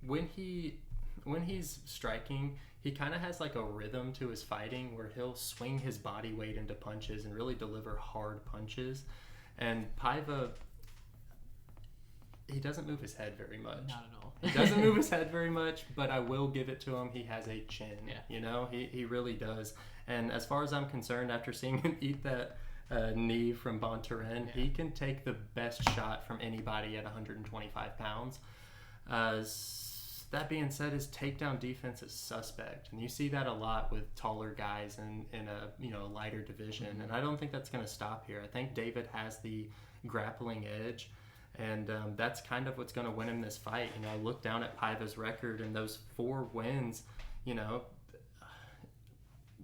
when he's striking, he kind of has like a rhythm to his fighting where he'll swing his body weight into punches and really deliver hard punches. And Paiva, he doesn't move his head very much. Not at all. He doesn't move his head very much, but I will give it to him. He has a chin. Yeah. He really does. And as far as I'm concerned, after seeing him eat that knee from Bontorin, he can take the best shot from anybody at 125 pounds. That being said, his takedown defense is suspect, and you see that a lot with taller guys in a lighter division. And I don't think that's going to stop here. I think David has the grappling edge. And that's kind of what's going to win him this fight. I look down at Paiva's record, and those 4 wins,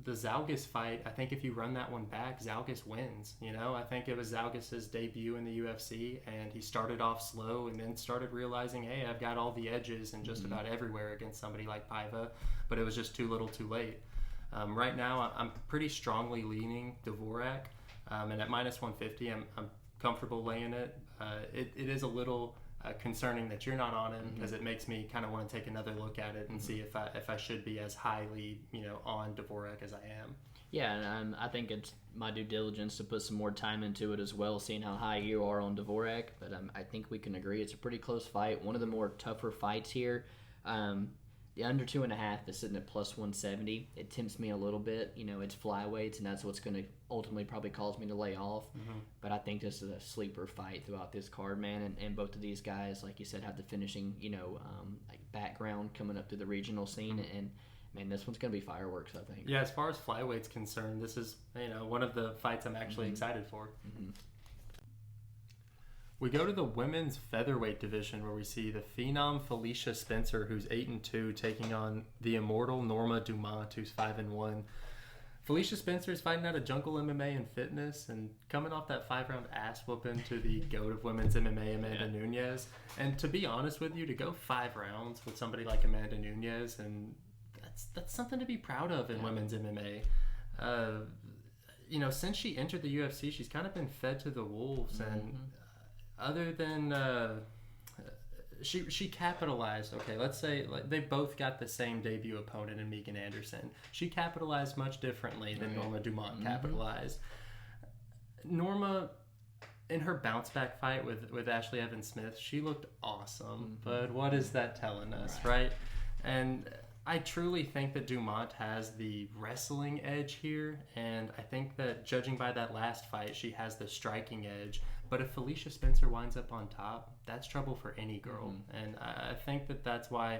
the Zalgas fight, I think if you run that one back, Zalgas wins. I think it was Zalgas' debut in the UFC, and he started off slow and then started realizing, hey, I've got all the edges and just about everywhere against somebody like Paiva, but it was just too little too late. Right now, I'm pretty strongly leaning Dvorak, and at minus 150, I'm comfortable laying it. It is a little concerning that you're not on him, because it makes me kind of want to take another look at it and see if I should be as highly on Dvorak as I am. Yeah, and I think it's my due diligence to put some more time into it as well, seeing how high you are on Dvorak. But I think we can agree it's a pretty close fight. One of the more tougher fights here. The under 2.5 is sitting at plus 170. It tempts me a little bit. It's flyweights, and that's what's going to ultimately probably cause me to lay off. But I think this is a sleeper fight throughout this card, man. And both of these guys, like you said, have the finishing, background coming up through the regional scene. And, man, this one's going to be fireworks, I think. Yeah, as far as flyweight's concerned, this is, one of the fights I'm actually excited for. We go to the women's featherweight division, where we see the phenom Felicia Spencer, who's 8-2, taking on the immortal Norma Dumont, who's 5-1. Felicia Spencer is fighting out of Jungle MMA and Fitness, and coming off that 5-round ass whooping to the GOAT of women's MMA, Amanda Nunes. And to be honest with you, to go 5 rounds with somebody like Amanda Nunes, and that's something to be proud of in women's MMA. Since she entered the UFC, she's kind of been fed to the wolves, and other than she capitalized. Okay, let's say they both got the same debut opponent in Megan Anderson. She capitalized much differently than Norma Dumont capitalized. Norma, in her bounce back fight with Ashley Evans Smith, she looked awesome. But what is that telling us, right? And I truly think that Dumont has the wrestling edge here, and I think that judging by that last fight, she has the striking edge. But if Felicia Spencer winds up on top, that's trouble for any girl. And I think that's why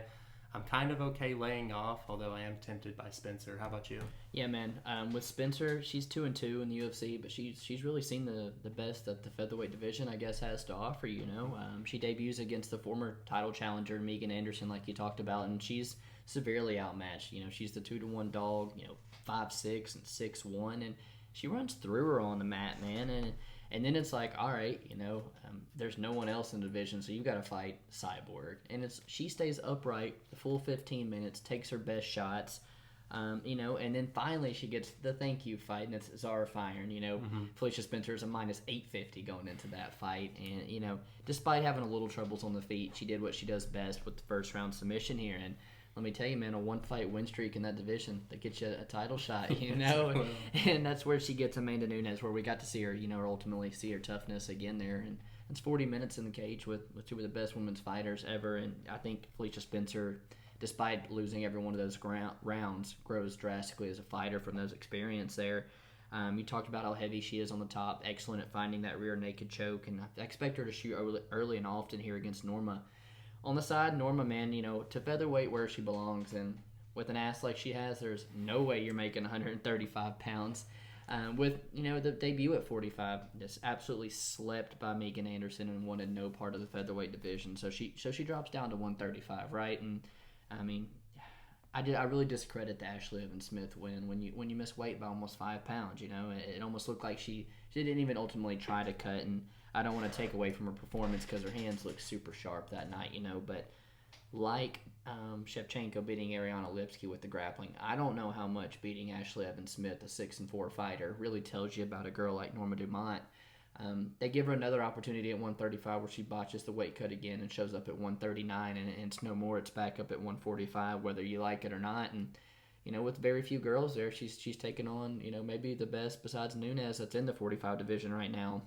I'm kind of okay laying off, although I am tempted by Spencer. How about you? Yeah, man. With Spencer, she's 2-2 in the UFC, but she's really seen the best that the featherweight division, I guess, has to offer. She debuts against the former title challenger Megan Anderson, like you talked about, and she's severely outmatched. She's the 2-1 dog. 5'6" and 6'1", and she runs through her on the mat, man. And then it's like, all right, there's no one else in the division, so you've got to fight Cyborg. And she stays upright the full 15 minutes, takes her best shots, and then finally she gets the thank you fight, and it's Zara Firen. Felicia Spencer is a minus 850 going into that fight. And, despite having a little troubles on the feet, she did what she does best with the first round submission here. And let me tell you, man, a 1-fight win streak in that division that gets you a title shot, and that's where she gets Amanda Nunes, where we got to see her, ultimately see her toughness again there. And it's 40 minutes in the cage with 2 of the best women's fighters ever. And I think Felicia Spencer, despite losing every one of those rounds, grows drastically as a fighter from those experience there. You talked about how heavy she is on the top, excellent at finding that rear naked choke, and I expect her to shoot early and often here against Norma. On the side, Norma, man, to featherweight where she belongs, and with an ass like she has, there's no way you're making 135 pounds. With the debut at 45, just absolutely slept by Megan Anderson and wanted no part of the featherweight division. So she drops down to 135, right? And I mean, I really discredit the Ashley Evans Smith win when you miss weight by almost 5 pounds. It almost looked like she didn't even ultimately try to cut. And I don't want to take away from her performance because her hands looked super sharp that night. But like Shevchenko beating Ariana Lipsky with the grappling, I don't know how much beating Ashley Evans Smith, a 6-4 fighter, really tells you about a girl like Norma Dumont. They give her another opportunity at 135 where she botches the weight cut again and shows up at 139, and it's no more. It's back up at 145, whether you like it or not. And with very few girls there, she's taken on maybe the best besides Nunes that's in the 45 division right now.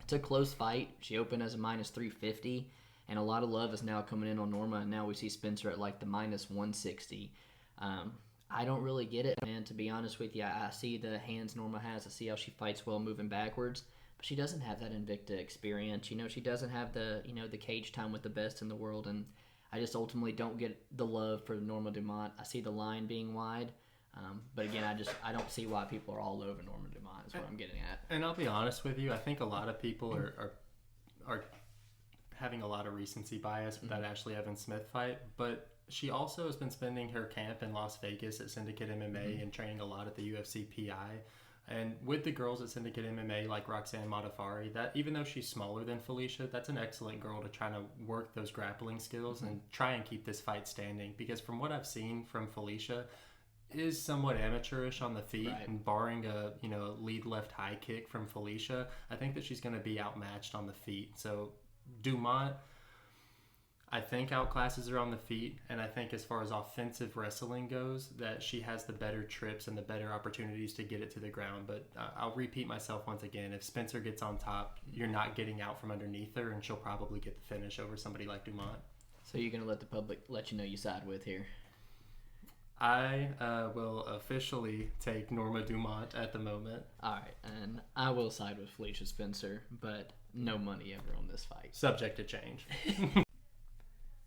It's a close fight. She opened as a -350. And a lot of love is now coming in on Norma, and now we see Spencer at like the -160. I don't really get it, man, to be honest with you. I see the hands Norma has. I see how she fights well moving backwards, but she doesn't have that Invicta experience. She doesn't have the cage time with the best in the world, and I just ultimately don't get the love for Norma Dumont. I see the line being wide, but again, I don't see why people are all over Norma Dumont is what I'm getting at. And I'll be honest with you, I think a lot of people are having a lot of recency bias with that Ashley Evans Smith fight, but she also has been spending her camp in Las Vegas at Syndicate MMA and training a lot at the UFC PI. And with the girls at Syndicate MMA like Roxanne Modafari, that even though she's smaller than Felicia, that's an excellent girl to try to work those grappling skills and try and keep this fight standing. Because from what I've seen from Felicia, is somewhat amateurish on the feet, right. And barring a lead left high kick from Felicia, I think that she's going to be outmatched on the feet. So Dumont, I think, outclasses her on the feet, and I think as far as offensive wrestling goes, that she has the better trips and the better opportunities to get it to the ground. But I'll repeat myself once again, if Spencer gets on top, you're not getting out from underneath her, and she'll probably get the finish over somebody like Dumont. So you're going to let the public let you know you side with here? I will officially take Norma Dumont at the moment. All right, and I will side with Felicia Spencer, but no money ever on this fight. Subject to change.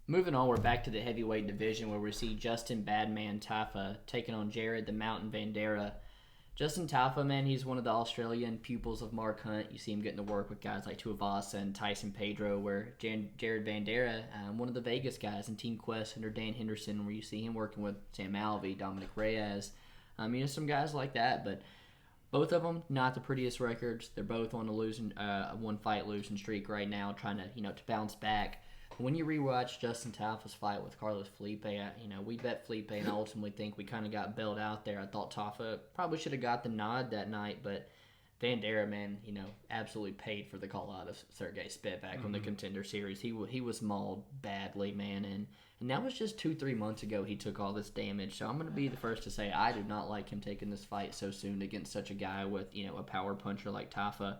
Moving on, we're back to the heavyweight division where we see Justin Badman Taffa taking on Jared the Mountain Bandera. Justin Taffa, man, he's one of the Australian pupils of Mark Hunt. You see him getting to work with guys like Tuivasa and Tyson Pedro, where Jared Bandera, one of the Vegas guys in Team Quest under Dan Henderson, where you see him working with Sam Alvey, Dominic Reyes, some guys like that. But both of them, not the prettiest records. They're both on a one-fight losing streak right now, trying to bounce back. When you rewatch Justin Taffa's fight with Carlos Felipe, we bet Felipe, and I ultimately think we kind of got bailed out there. I thought Taffa probably should have got the nod that night, but Bandera, man, absolutely paid for the call out of Sergey Spivak on the Contender Series. He was mauled badly, man, and that was just 2-3 months ago he took all this damage. So I'm going to be the first to say I do not like him taking this fight so soon against such a guy with, a power puncher like Taffa.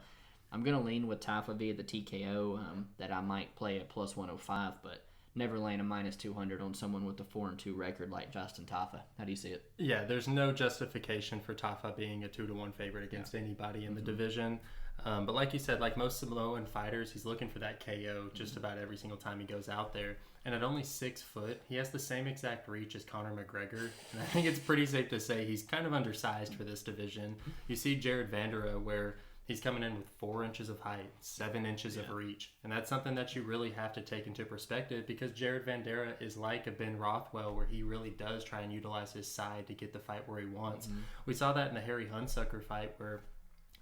I'm going to lean with Taffa via the TKO that I might play at plus 105, but never laying a minus 200 on someone with a 4-2 record like Justin Taffa. How do you see it? Yeah, there's no justification for Taffa being a 2-1 favorite against anybody in the division. But like you said, like most Samoan fighters, he's looking for that KO just about every single time he goes out there. And at only 6 foot, he has the same exact reach as Conor McGregor. And I think it's pretty safe to say he's kind of undersized for this division. You see Jared Vandera, where he's coming in with 4 inches of height, 7 inches of reach. And that's something that you really have to take into perspective, because Jared Vandera is like a Ben Rothwell, where he really does try and utilize his side to get the fight where he wants. We saw that in the Harry Hunsucker fight where,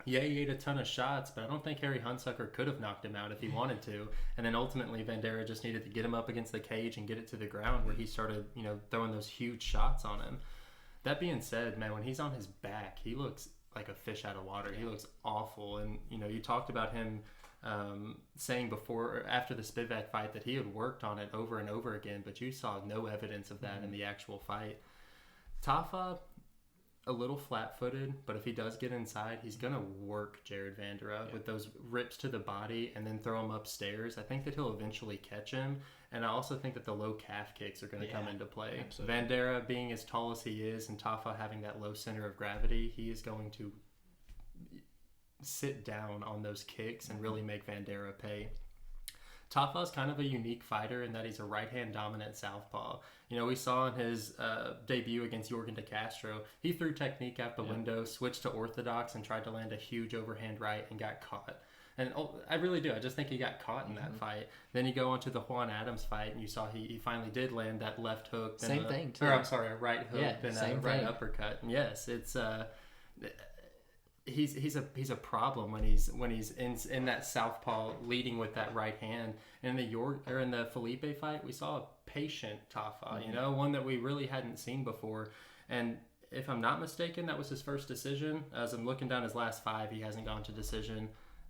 he ate a ton of shots, but I don't think Harry Hunsucker could have knocked him out if he wanted to. And then ultimately Vandera just needed to get him up against the cage and get it to the ground, where he started, throwing those huge shots on him. That being said, man, when he's on his back, he looks like a fish out of water. He looks awful. And you talked about him saying before or after the Spivak fight that he had worked on it over and over again, but you saw no evidence of that in the actual fight. Taffa, a little flat-footed, but if he does get inside, he's gonna work Jared Vandera with those rips to the body and then throw him upstairs. I think that he'll eventually catch him, and I also think that the low calf kicks are going to come into play. Absolutely. Vandera being as tall as he is and Taffa having that low center of gravity, he is going to sit down on those kicks and really make Vandera pay. Tafa's kind of a unique fighter in that he's a right-hand dominant southpaw. You know, we saw in his debut against Jorgen De Castro, he threw technique out the window, switched to orthodox, and tried to land a huge overhand right and got caught. And I really do. I just think he got caught in that fight. Then you go on to the Juan Adams fight, and you saw he finally did land that left hook. Same thing, too. Or, I'm sorry, a right hook and a right uppercut. And yes, it's... He's a problem when he's in that southpaw leading with that right hand. And in the Felipe fight, we saw a patient Tafa, you know, one that we really hadn't seen before. And if I'm not mistaken, that was his first decision. As I'm looking down his last 5, he hasn't gone to decision.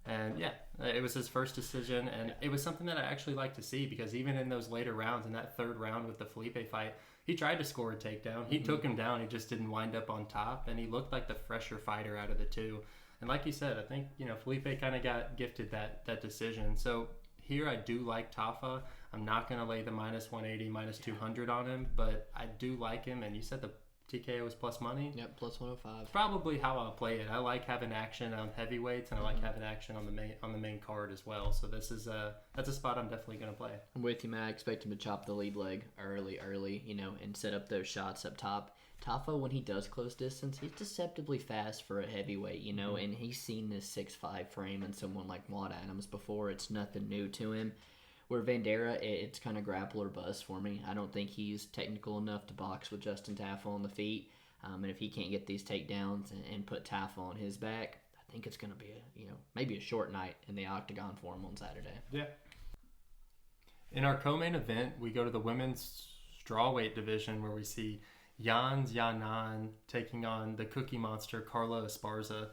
And yeah, it was his first decision, and it was something that I actually like to see, because even in those later rounds, in that third round with the Felipe fight, he tried to score a takedown. He took him down. He just didn't wind up on top, and he looked like the fresher fighter out of the two. And like you said, I think, you know, Felipe kind of got gifted that decision. So here I do like Tafa. I'm not going to lay the minus 180, minus 200 on him, but I do like him. And you said the TKO was plus money? Yep, plus 105. It's probably how I'll play it. I like having action on heavyweights, and I like having action on the main card as well. So this is that's a spot I'm definitely going to play. I'm with you, man. I expect him to chop the lead leg early, you know, and set up those shots up top. Tafa, when he does close distance, he's deceptively fast for a heavyweight, you know, and he's seen this 6'5" frame in someone like Juan Adams before. It's nothing new to him. Where Vandera, it's kind of grapple or bust for me. I don't think he's technical enough to box with Justin Tafa on the feet. And if he can't get these takedowns and put Tafa on his back, I think it's going to be maybe a short night in the octagon for him on Saturday. Yeah. In our co-main event, we go to the women's strawweight division, where we see Yanan taking on the Cookie Monster Carla Esparza.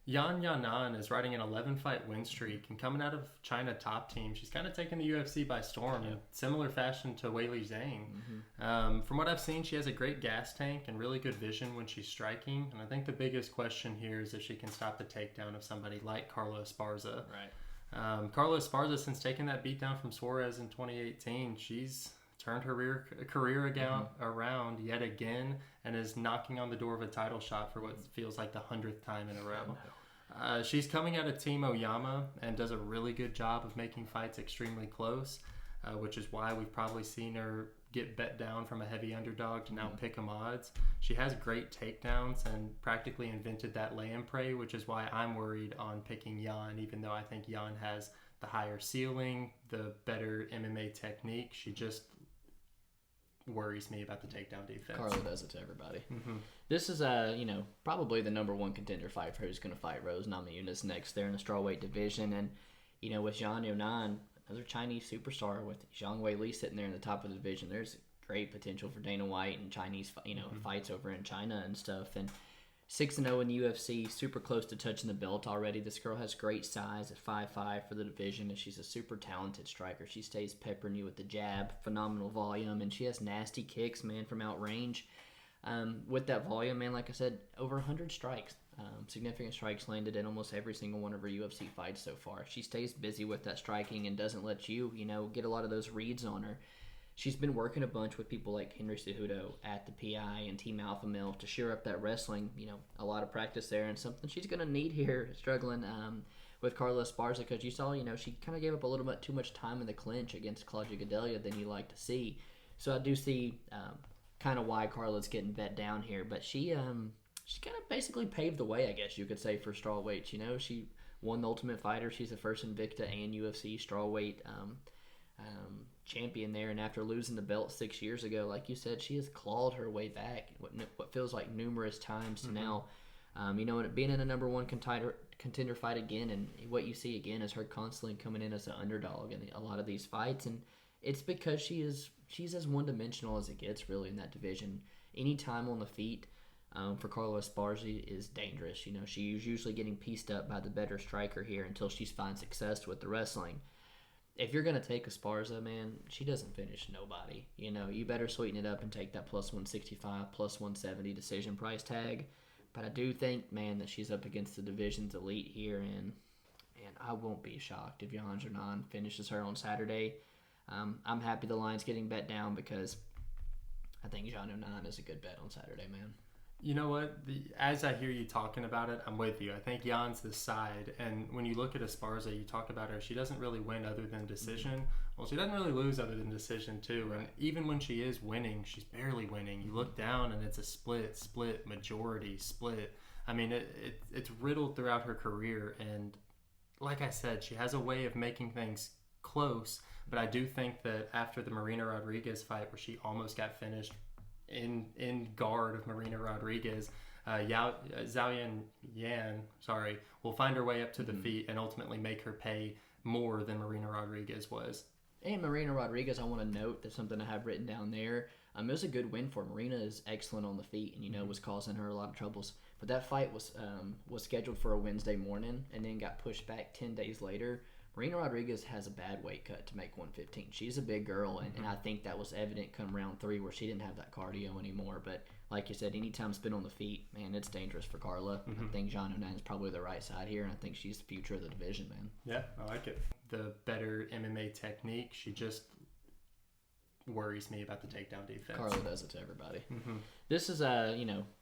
Yanan is riding an 11-fight win streak, and coming out of China top team, she's kind of taken the UFC by storm in similar fashion to Weili Zhang. From what I've seen, she has a great gas tank and really good vision when she's striking, and I think the biggest question here is if she can stop the takedown of somebody like Carla Esparza. Right. Carla Esparza, since taking that beatdown from Suarez in 2018, she's turned her career around yet again, and is knocking on the door of a title shot for what feels like the 100th time in a row. She's coming out of Team Oyama and does a really good job of making fights extremely close, which is why we've probably seen her get bet down from a heavy underdog to now pick 'em odds. She has great takedowns and practically invented that lay and pray, which is why I'm worried on picking Yan, even though I think Yan has the higher ceiling, the better MMA technique. She just worries me about the takedown defense. Carla does it to everybody. This is probably the number one contender fight for who's going to fight Rose Namajunas next there in the strawweight division. And with Zhang Younan, another Chinese superstar, with Zhang Weili sitting there in the top of the division, there's great potential for Dana White and Chinese fights over in China and stuff. And 6-0 in the UFC, super close to touching the belt already. This girl has great size at 5'5" for the division, and she's a super talented striker. She stays peppering you with the jab, phenomenal volume, and she has nasty kicks, man, from outrange. With that volume, man, like I said, over 100 strikes. Significant strikes landed in almost every single one of her UFC fights so far. She stays busy with that striking and doesn't let you, get a lot of those reads on her. She's been working a bunch with people like Henry Cejudo at the PI and Team Alpha Male to shore up that wrestling. A lot of practice there, and something she's going to need here, struggling with Carla Esparza, because you saw, she kind of gave up a little bit too much time in the clinch against Claudia Gadelha than you like to see. So I do see kind of why Carla's getting bet down here, but she kind of basically paved the way, I guess you could say, for strawweights. She won the Ultimate Fighter. She's the first Invicta and UFC strawweight champion there, and after losing the belt 6 years ago, like you said, she has clawed her way back what feels like numerous times to now. And being in a number one contender fight again, and what you see again is her constantly coming in as an underdog in a lot of these fights, and it's because she's as one-dimensional as it gets, really, in that division. Any time on the feet for Carla Esparza is dangerous. She's usually getting pieced up by the better striker here until she finds success with the wrestling. If you're going to take Esparza, man, she doesn't finish nobody. You better sweeten it up and take that plus 165, plus 170 decision price tag. But I do think, man, that she's up against the division's elite here, and I won't be shocked if Yan Zhernan finishes her on Saturday. I'm happy the line's getting bet down, because I think Zhang Younan is a good bet on Saturday, man. You know what? As I hear you talking about it, I'm with you. I think Jan's the side. And when you look at Esparza, you talk about her. She doesn't really win other than decision. Well, she doesn't really lose other than decision, too. Right. And even when she is winning, she's barely winning. You look down, and it's a split, majority, split. I mean, it's riddled throughout her career. And like I said, she has a way of making things close. But I do think that after the Marina Rodriguez fight, where she almost got finished in guard of Marina Rodriguez, Zhao Yan, will find her way up to the feet and ultimately make her pay more than Marina Rodriguez was. And Marina Rodriguez, I want to note, that's something I have written down there. It was a good win for her. Marina is excellent on the feet, and was causing her a lot of troubles. But that fight was scheduled for a Wednesday morning, and then got pushed back 10 days later. Marina Rodriguez has a bad weight cut to make 115. She's a big girl, and I think that was evident come round 3 where she didn't have that cardio anymore. But like you said, anytime spin on the feet, man, it's dangerous for Carla. I think Jean Onan is probably the right side here, and I think she's the future of the division, man. Yeah, I like it. The better MMA technique, she just worries me about the takedown defense. Carla does it to everybody. This is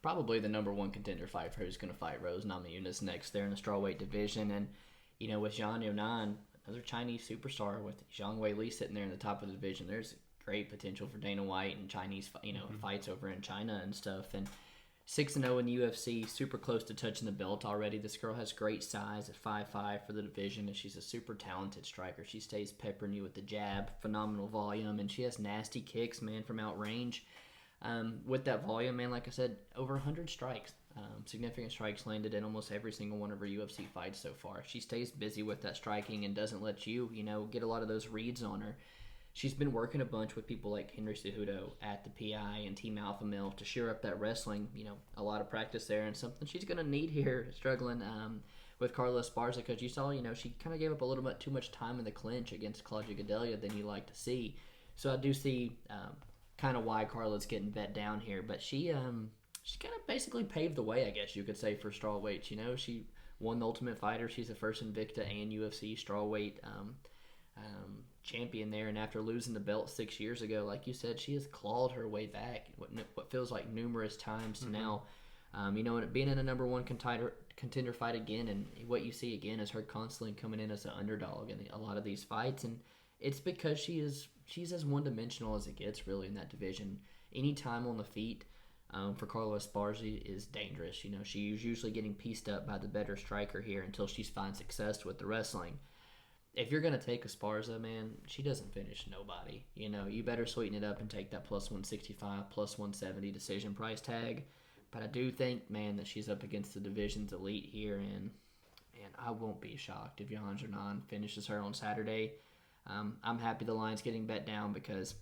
probably the number 1 contender fight for who's going to fight Rose Namajunas next there in the strawweight division. And with Zhang Younan, another Chinese superstar, with Zhang Weili sitting there in the top of the division, there's great potential for Dana White and Chinese, fights over in China and stuff. And 6-0 in the UFC, super close to touching the belt already. This girl has great size at 5'5" for the division, and she's a super talented striker. She stays peppering you with the jab, phenomenal volume, and she has nasty kicks, man, from outrange. With that volume, man, like I said, over 100 strikes. Significant strikes landed in almost every single one of her UFC fights so far. She stays busy with that striking and doesn't let you, get a lot of those reads on her. She's been working a bunch with people like Henry Cejudo at the PI and Team Alpha Male to shore up that wrestling. A lot of practice there, and something she's going to need here, struggling with Carla Esparza, because you saw, she kind of gave up a little bit too much time in the clinch against Claudio Gadelha than you like to see. So I do see kind of why Carla's getting bet down here, but she kind of basically paved the way, I guess you could say, for strawweights. She won the Ultimate Fighter. She's the first Invicta and UFC strawweight champion there, and after losing the belt 6 years ago, like you said, she has clawed her way back what feels like numerous times to now. And being in a number 1 contender fight again, and what you see again is her constantly coming in as an underdog in a lot of these fights, and it's because she's as one-dimensional as it gets, really, in that division. Any time on the feet for Carla Esparza is dangerous. She's usually getting pieced up by the better striker here until she finds success with the wrestling. If you're going to take Esparza, man, she doesn't finish nobody. You better sweeten it up and take that plus 165, plus 170 decision price tag. But I do think, man, that she's up against the division's elite here, and I won't be shocked if Yan Zhernan finishes her on Saturday. I'm happy the line's getting bet down because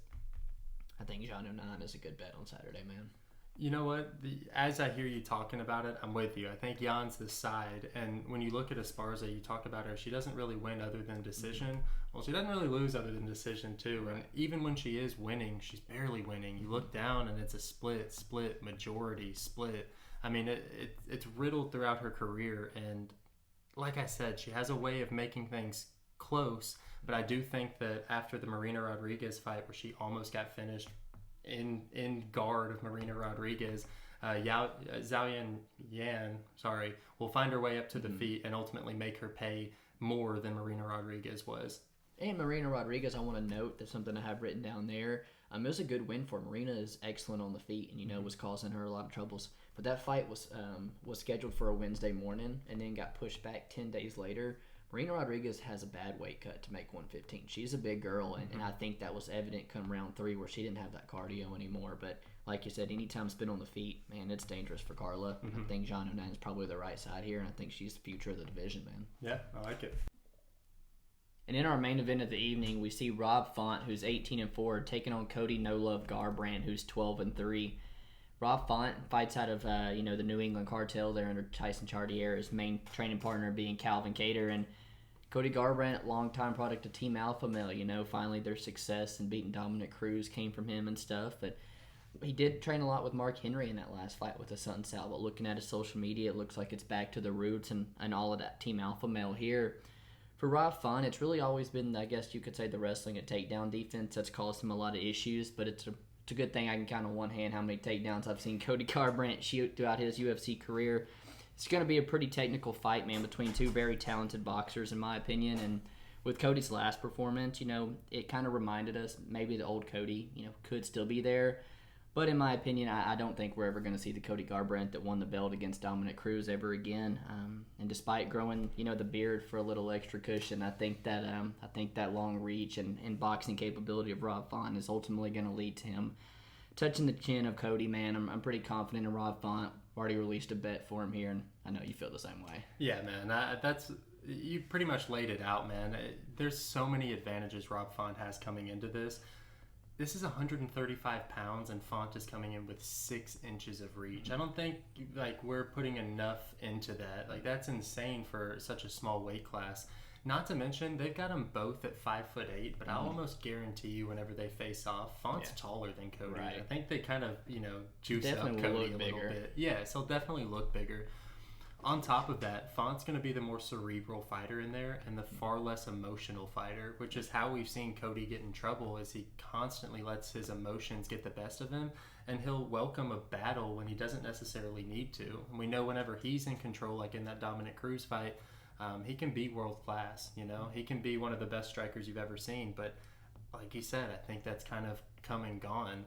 I think Zhang Younan is a good bet on Saturday, man. You know what? As I hear you talking about it, I'm with you. I think Jan's the side. And when you look at Esparza, you talk about her. She doesn't really win other than decision. Well, she doesn't really lose other than decision, too. Right. And even when she is winning, she's barely winning. You look down, and it's a split, majority, split. I mean, it's riddled throughout her career. And like I said, she has a way of making things close. But I do think that after the Marina Rodriguez fight, where she almost got finished in guard of Marina Rodriguez, Zhao Yan, will find her way up to the feet and ultimately make her pay more than Marina Rodriguez was. And Marina Rodriguez, I want to note, that's something I have written down there. It was a good win for her. Marina is excellent on the feet, and was causing her a lot of troubles. But that fight was scheduled for a Wednesday morning, and then got pushed back 10 days later. Marina Rodriguez has a bad weight cut to make 115. She's a big girl, and I think that was evident come round 3 where she didn't have that cardio anymore. But like you said, anytime spin on the feet, man, it's dangerous for Carla. I think Jean Onan is probably the right side here, and I think she's the future of the division, man. Yeah, I like it. And in our main event of the evening, we see Rob Font, who's 18-4, taking on Cody No Love Garbrandt, who's 12-3. Rob Font fights out of the New England cartel there under Tyson Chartier, his main training partner being Calvin Kattar, and Cody Garbrandt, longtime product of Team Alpha Male. Finally their success in beating Dominic Cruz came from him and stuff. But he did train a lot with Mark Henry in that last fight with the Sun Sal. But looking at his social media, it looks like it's back to the roots and all of that Team Alpha Male here. For Rob Font, it's really always been, I guess you could say, the wrestling and takedown defense that's caused him a lot of issues. But it's it's a good thing I can count on one hand how many takedowns I've seen Cody Garbrandt shoot throughout his UFC career. It's going to be a pretty technical fight, man, between two very talented boxers, in my opinion. And with Cody's last performance, it kind of reminded us maybe the old Cody, could still be there. But in my opinion, I don't think we're ever going to see the Cody Garbrandt that won the belt against Dominic Cruz ever again. And despite growing, the beard for a little extra cushion, I think that long reach and boxing capability of Rob Font is ultimately going to lead to him touching the chin of Cody. Man, I'm pretty confident in Rob Font. Already released a bet for him here, and I know you feel the same way. Yeah, man, you pretty much laid it out, man. There's so many advantages Rob Font has coming into this. This is 135 pounds, and Font is coming in with 6 inches of reach. I don't think we're putting enough into that. That's insane for such a small weight class. Not to mention, they've got them both at 5'8", but I'll almost guarantee you whenever they face off, Font's taller than Cody. Right. I think they kind of, juice definitely up Cody a bigger. little bit. Yeah, so he'll definitely look bigger. On top of that, Font's going to be the more cerebral fighter in there and the far less emotional fighter, which is how we've seen Cody get in trouble, is he constantly lets his emotions get the best of him, and he'll welcome a battle when he doesn't necessarily need to. And we know whenever he's in control, like in that Dominic Cruz fight, he can be world class. He can be one of the best strikers you've ever seen. But like you said, I think that's kind of come and gone.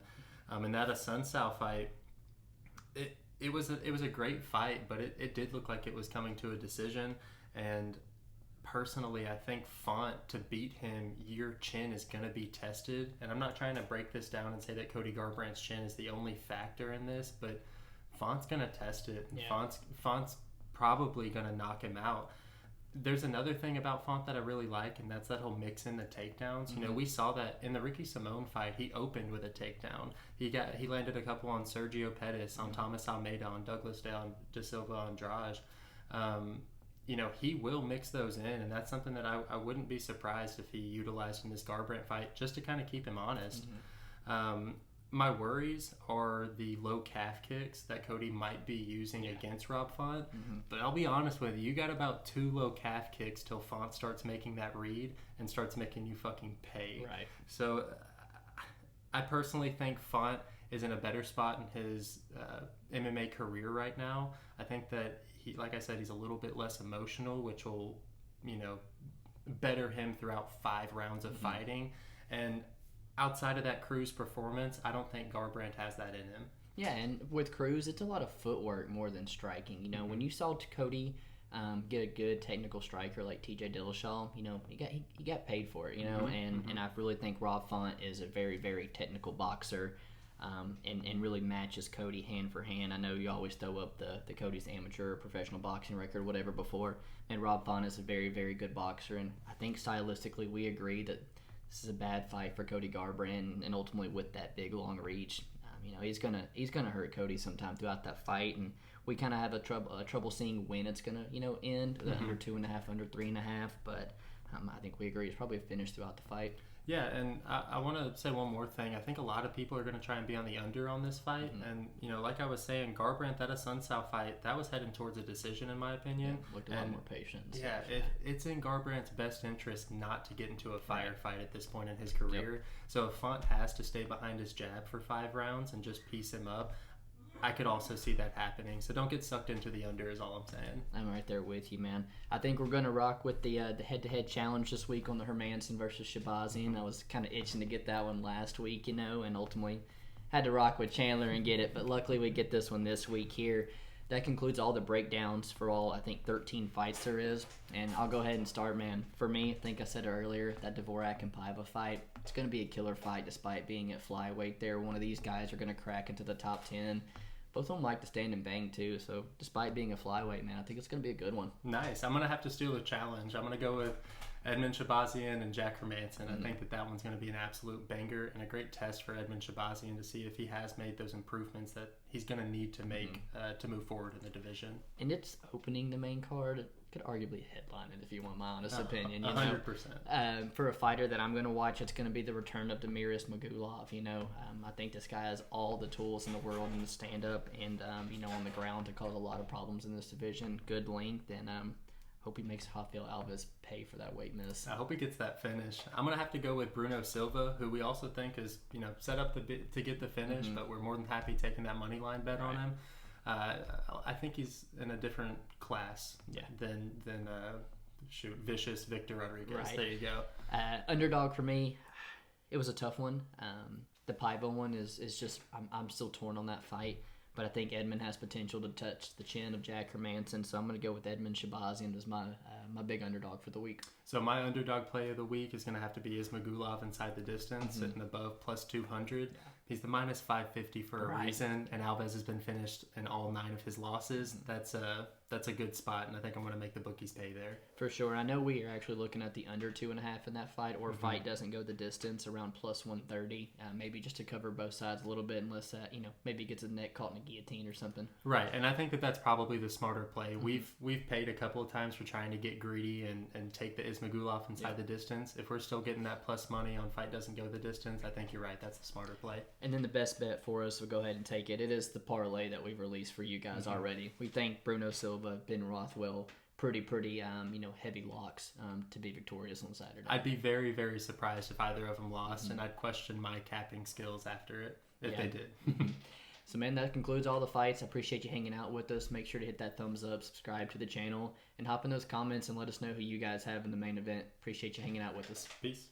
And that Asuncao fight, it was a great fight, but it did look like it was coming to a decision. And personally, I think Font, to beat him, your chin is going to be tested. And I'm not trying to break this down and say that Cody Garbrandt's chin is the only factor in this, but Font's going to test it. Yeah. Font's probably going to knock him out. There's another thing about Font that I really like, and that's that he'll mix in the takedowns. We saw that in the Ricky Simone fight. He opened with a takedown. He landed a couple on Sergio Pettis, on Thomas Almeida, on Douglas Da Silva Andrade. He will mix those in, and that's something that I wouldn't be surprised if he utilized in this Garbrandt fight, just to kind of keep him honest. My worries are the low calf kicks that Cody might be using against Rob Font. But I'll be honest with you, you got about 2 low calf kicks till Font starts making that read and starts making you fucking pay. Right. So I personally think Font is in a better spot in his MMA career right now. I think that he, like I said, he's a little bit less emotional, which will, better him throughout 5 rounds of fighting. And outside of that Cruz performance, I don't think Garbrandt has that in him. Yeah, and with Cruz, it's a lot of footwork more than striking. When you saw Cody get a good technical striker like TJ Dillashaw, he got paid for it, and I really think Rob Font is a very, very technical boxer, and really matches Cody hand for hand. I know you always throw up the Cody's amateur or professional boxing record, whatever, before, and Rob Font is a very, very good boxer, and I think stylistically we agree that this is a bad fight for Cody Garbrandt, and ultimately with that big long reach, he's gonna hurt Cody sometime throughout that fight, and we kind of have a trouble seeing when it's gonna end under 2.5, under 3.5, but I think we agree it's probably a finish throughout the fight. Yeah, and I want to say one more thing. I think a lot of people are going to try and be on the under on this fight. And, like I was saying, Garbrandt, that Asuncao fight, that was heading towards a decision, in my opinion. Yeah, looked a lot more patient. Yeah, it's in Garbrandt's best interest not to get into a firefight at this point in his career. Yep. So if Font has to stay behind his jab for 5 rounds and just piece him up, I could also see that happening. So don't get sucked into the under is all I'm saying. I'm right there with you, man. I think we're going to rock with the head-to-head challenge this week on the Hermansson versus Shahbazyan. I was kind of itching to get that one last week, and ultimately had to rock with Chandler and get it. But luckily we get this one this week here. That concludes all the breakdowns for all, I think, 13 fights there is. And I'll go ahead and start, man. For me, I think I said earlier, that Dvorak and Paiva fight, it's going to be a killer fight despite being at flyweight there. One of these guys are going to crack into the top 10. Both of them like to stand and bang, too. So, despite being a flyweight, man, I think it's going to be a good one. Nice. I'm going to have to steal a challenge. I'm going to go with Edmen Shahbazyan and Jack Hermansson. I think that one's going to be an absolute banger and a great test for Edmen Shahbazyan to see if he has made those improvements that he's going to need to make to move forward in the division. And it's opening the main card. It could arguably headline it if you want my honest opinion. 100%. For a fighter that I'm going to watch, it's going to be the return of Damir Ismagulov. I think this guy has all the tools in the world to stand up and, on the ground to cause a lot of problems in this division. Good length and hope he makes Rafael Alves pay for that weight miss. I hope he gets that finish. I'm going to have to go with Bruno Silva, who we also think is, set up to get the finish, but we're more than happy taking that money line bet on him. I think he's in a different class than vicious Victor Rodriguez. Right. There you go. Underdog for me, it was a tough one. The Paiva one is just, I'm still torn on that fight. But I think Edmen has potential to touch the chin of Jack Hermansson, so I'm going to go with Edmen Shahbazyan as my big underdog for the week. So my underdog play of the week is going to have to be Ismagulov inside the distance, sitting above plus 200. Yeah. He's the minus 550 for a reason, and Alves has been finished in all 9 of his losses. That's a good spot, and I think I'm going to make the bookies pay there. For sure. I know we are actually looking at the under 2.5 in that fight, or fight doesn't go the distance, around plus 130, maybe just to cover both sides a little bit, unless maybe gets his neck caught in a guillotine or something. Right, and I think that's probably the smarter play. We've paid a couple of times for trying to get greedy and take the Ismagulov inside the distance. If we're still getting that plus money on fight doesn't go the distance, I think you're right. That's the smarter play. And then the best bet for us, we'll go ahead and take it. It is the parlay that we've released for you guys already. We think Bruno Silva, Ben Rothwell, pretty heavy locks to be victorious on Saturday. I'd be very, very surprised if either of them lost, and I'd question my capping skills after it if they did. So, man, that concludes all the fights. I appreciate you hanging out with us. Make sure to hit that thumbs up, subscribe to the channel, and hop in those comments and let us know who you guys have in the main event. Appreciate you hanging out with us. Peace.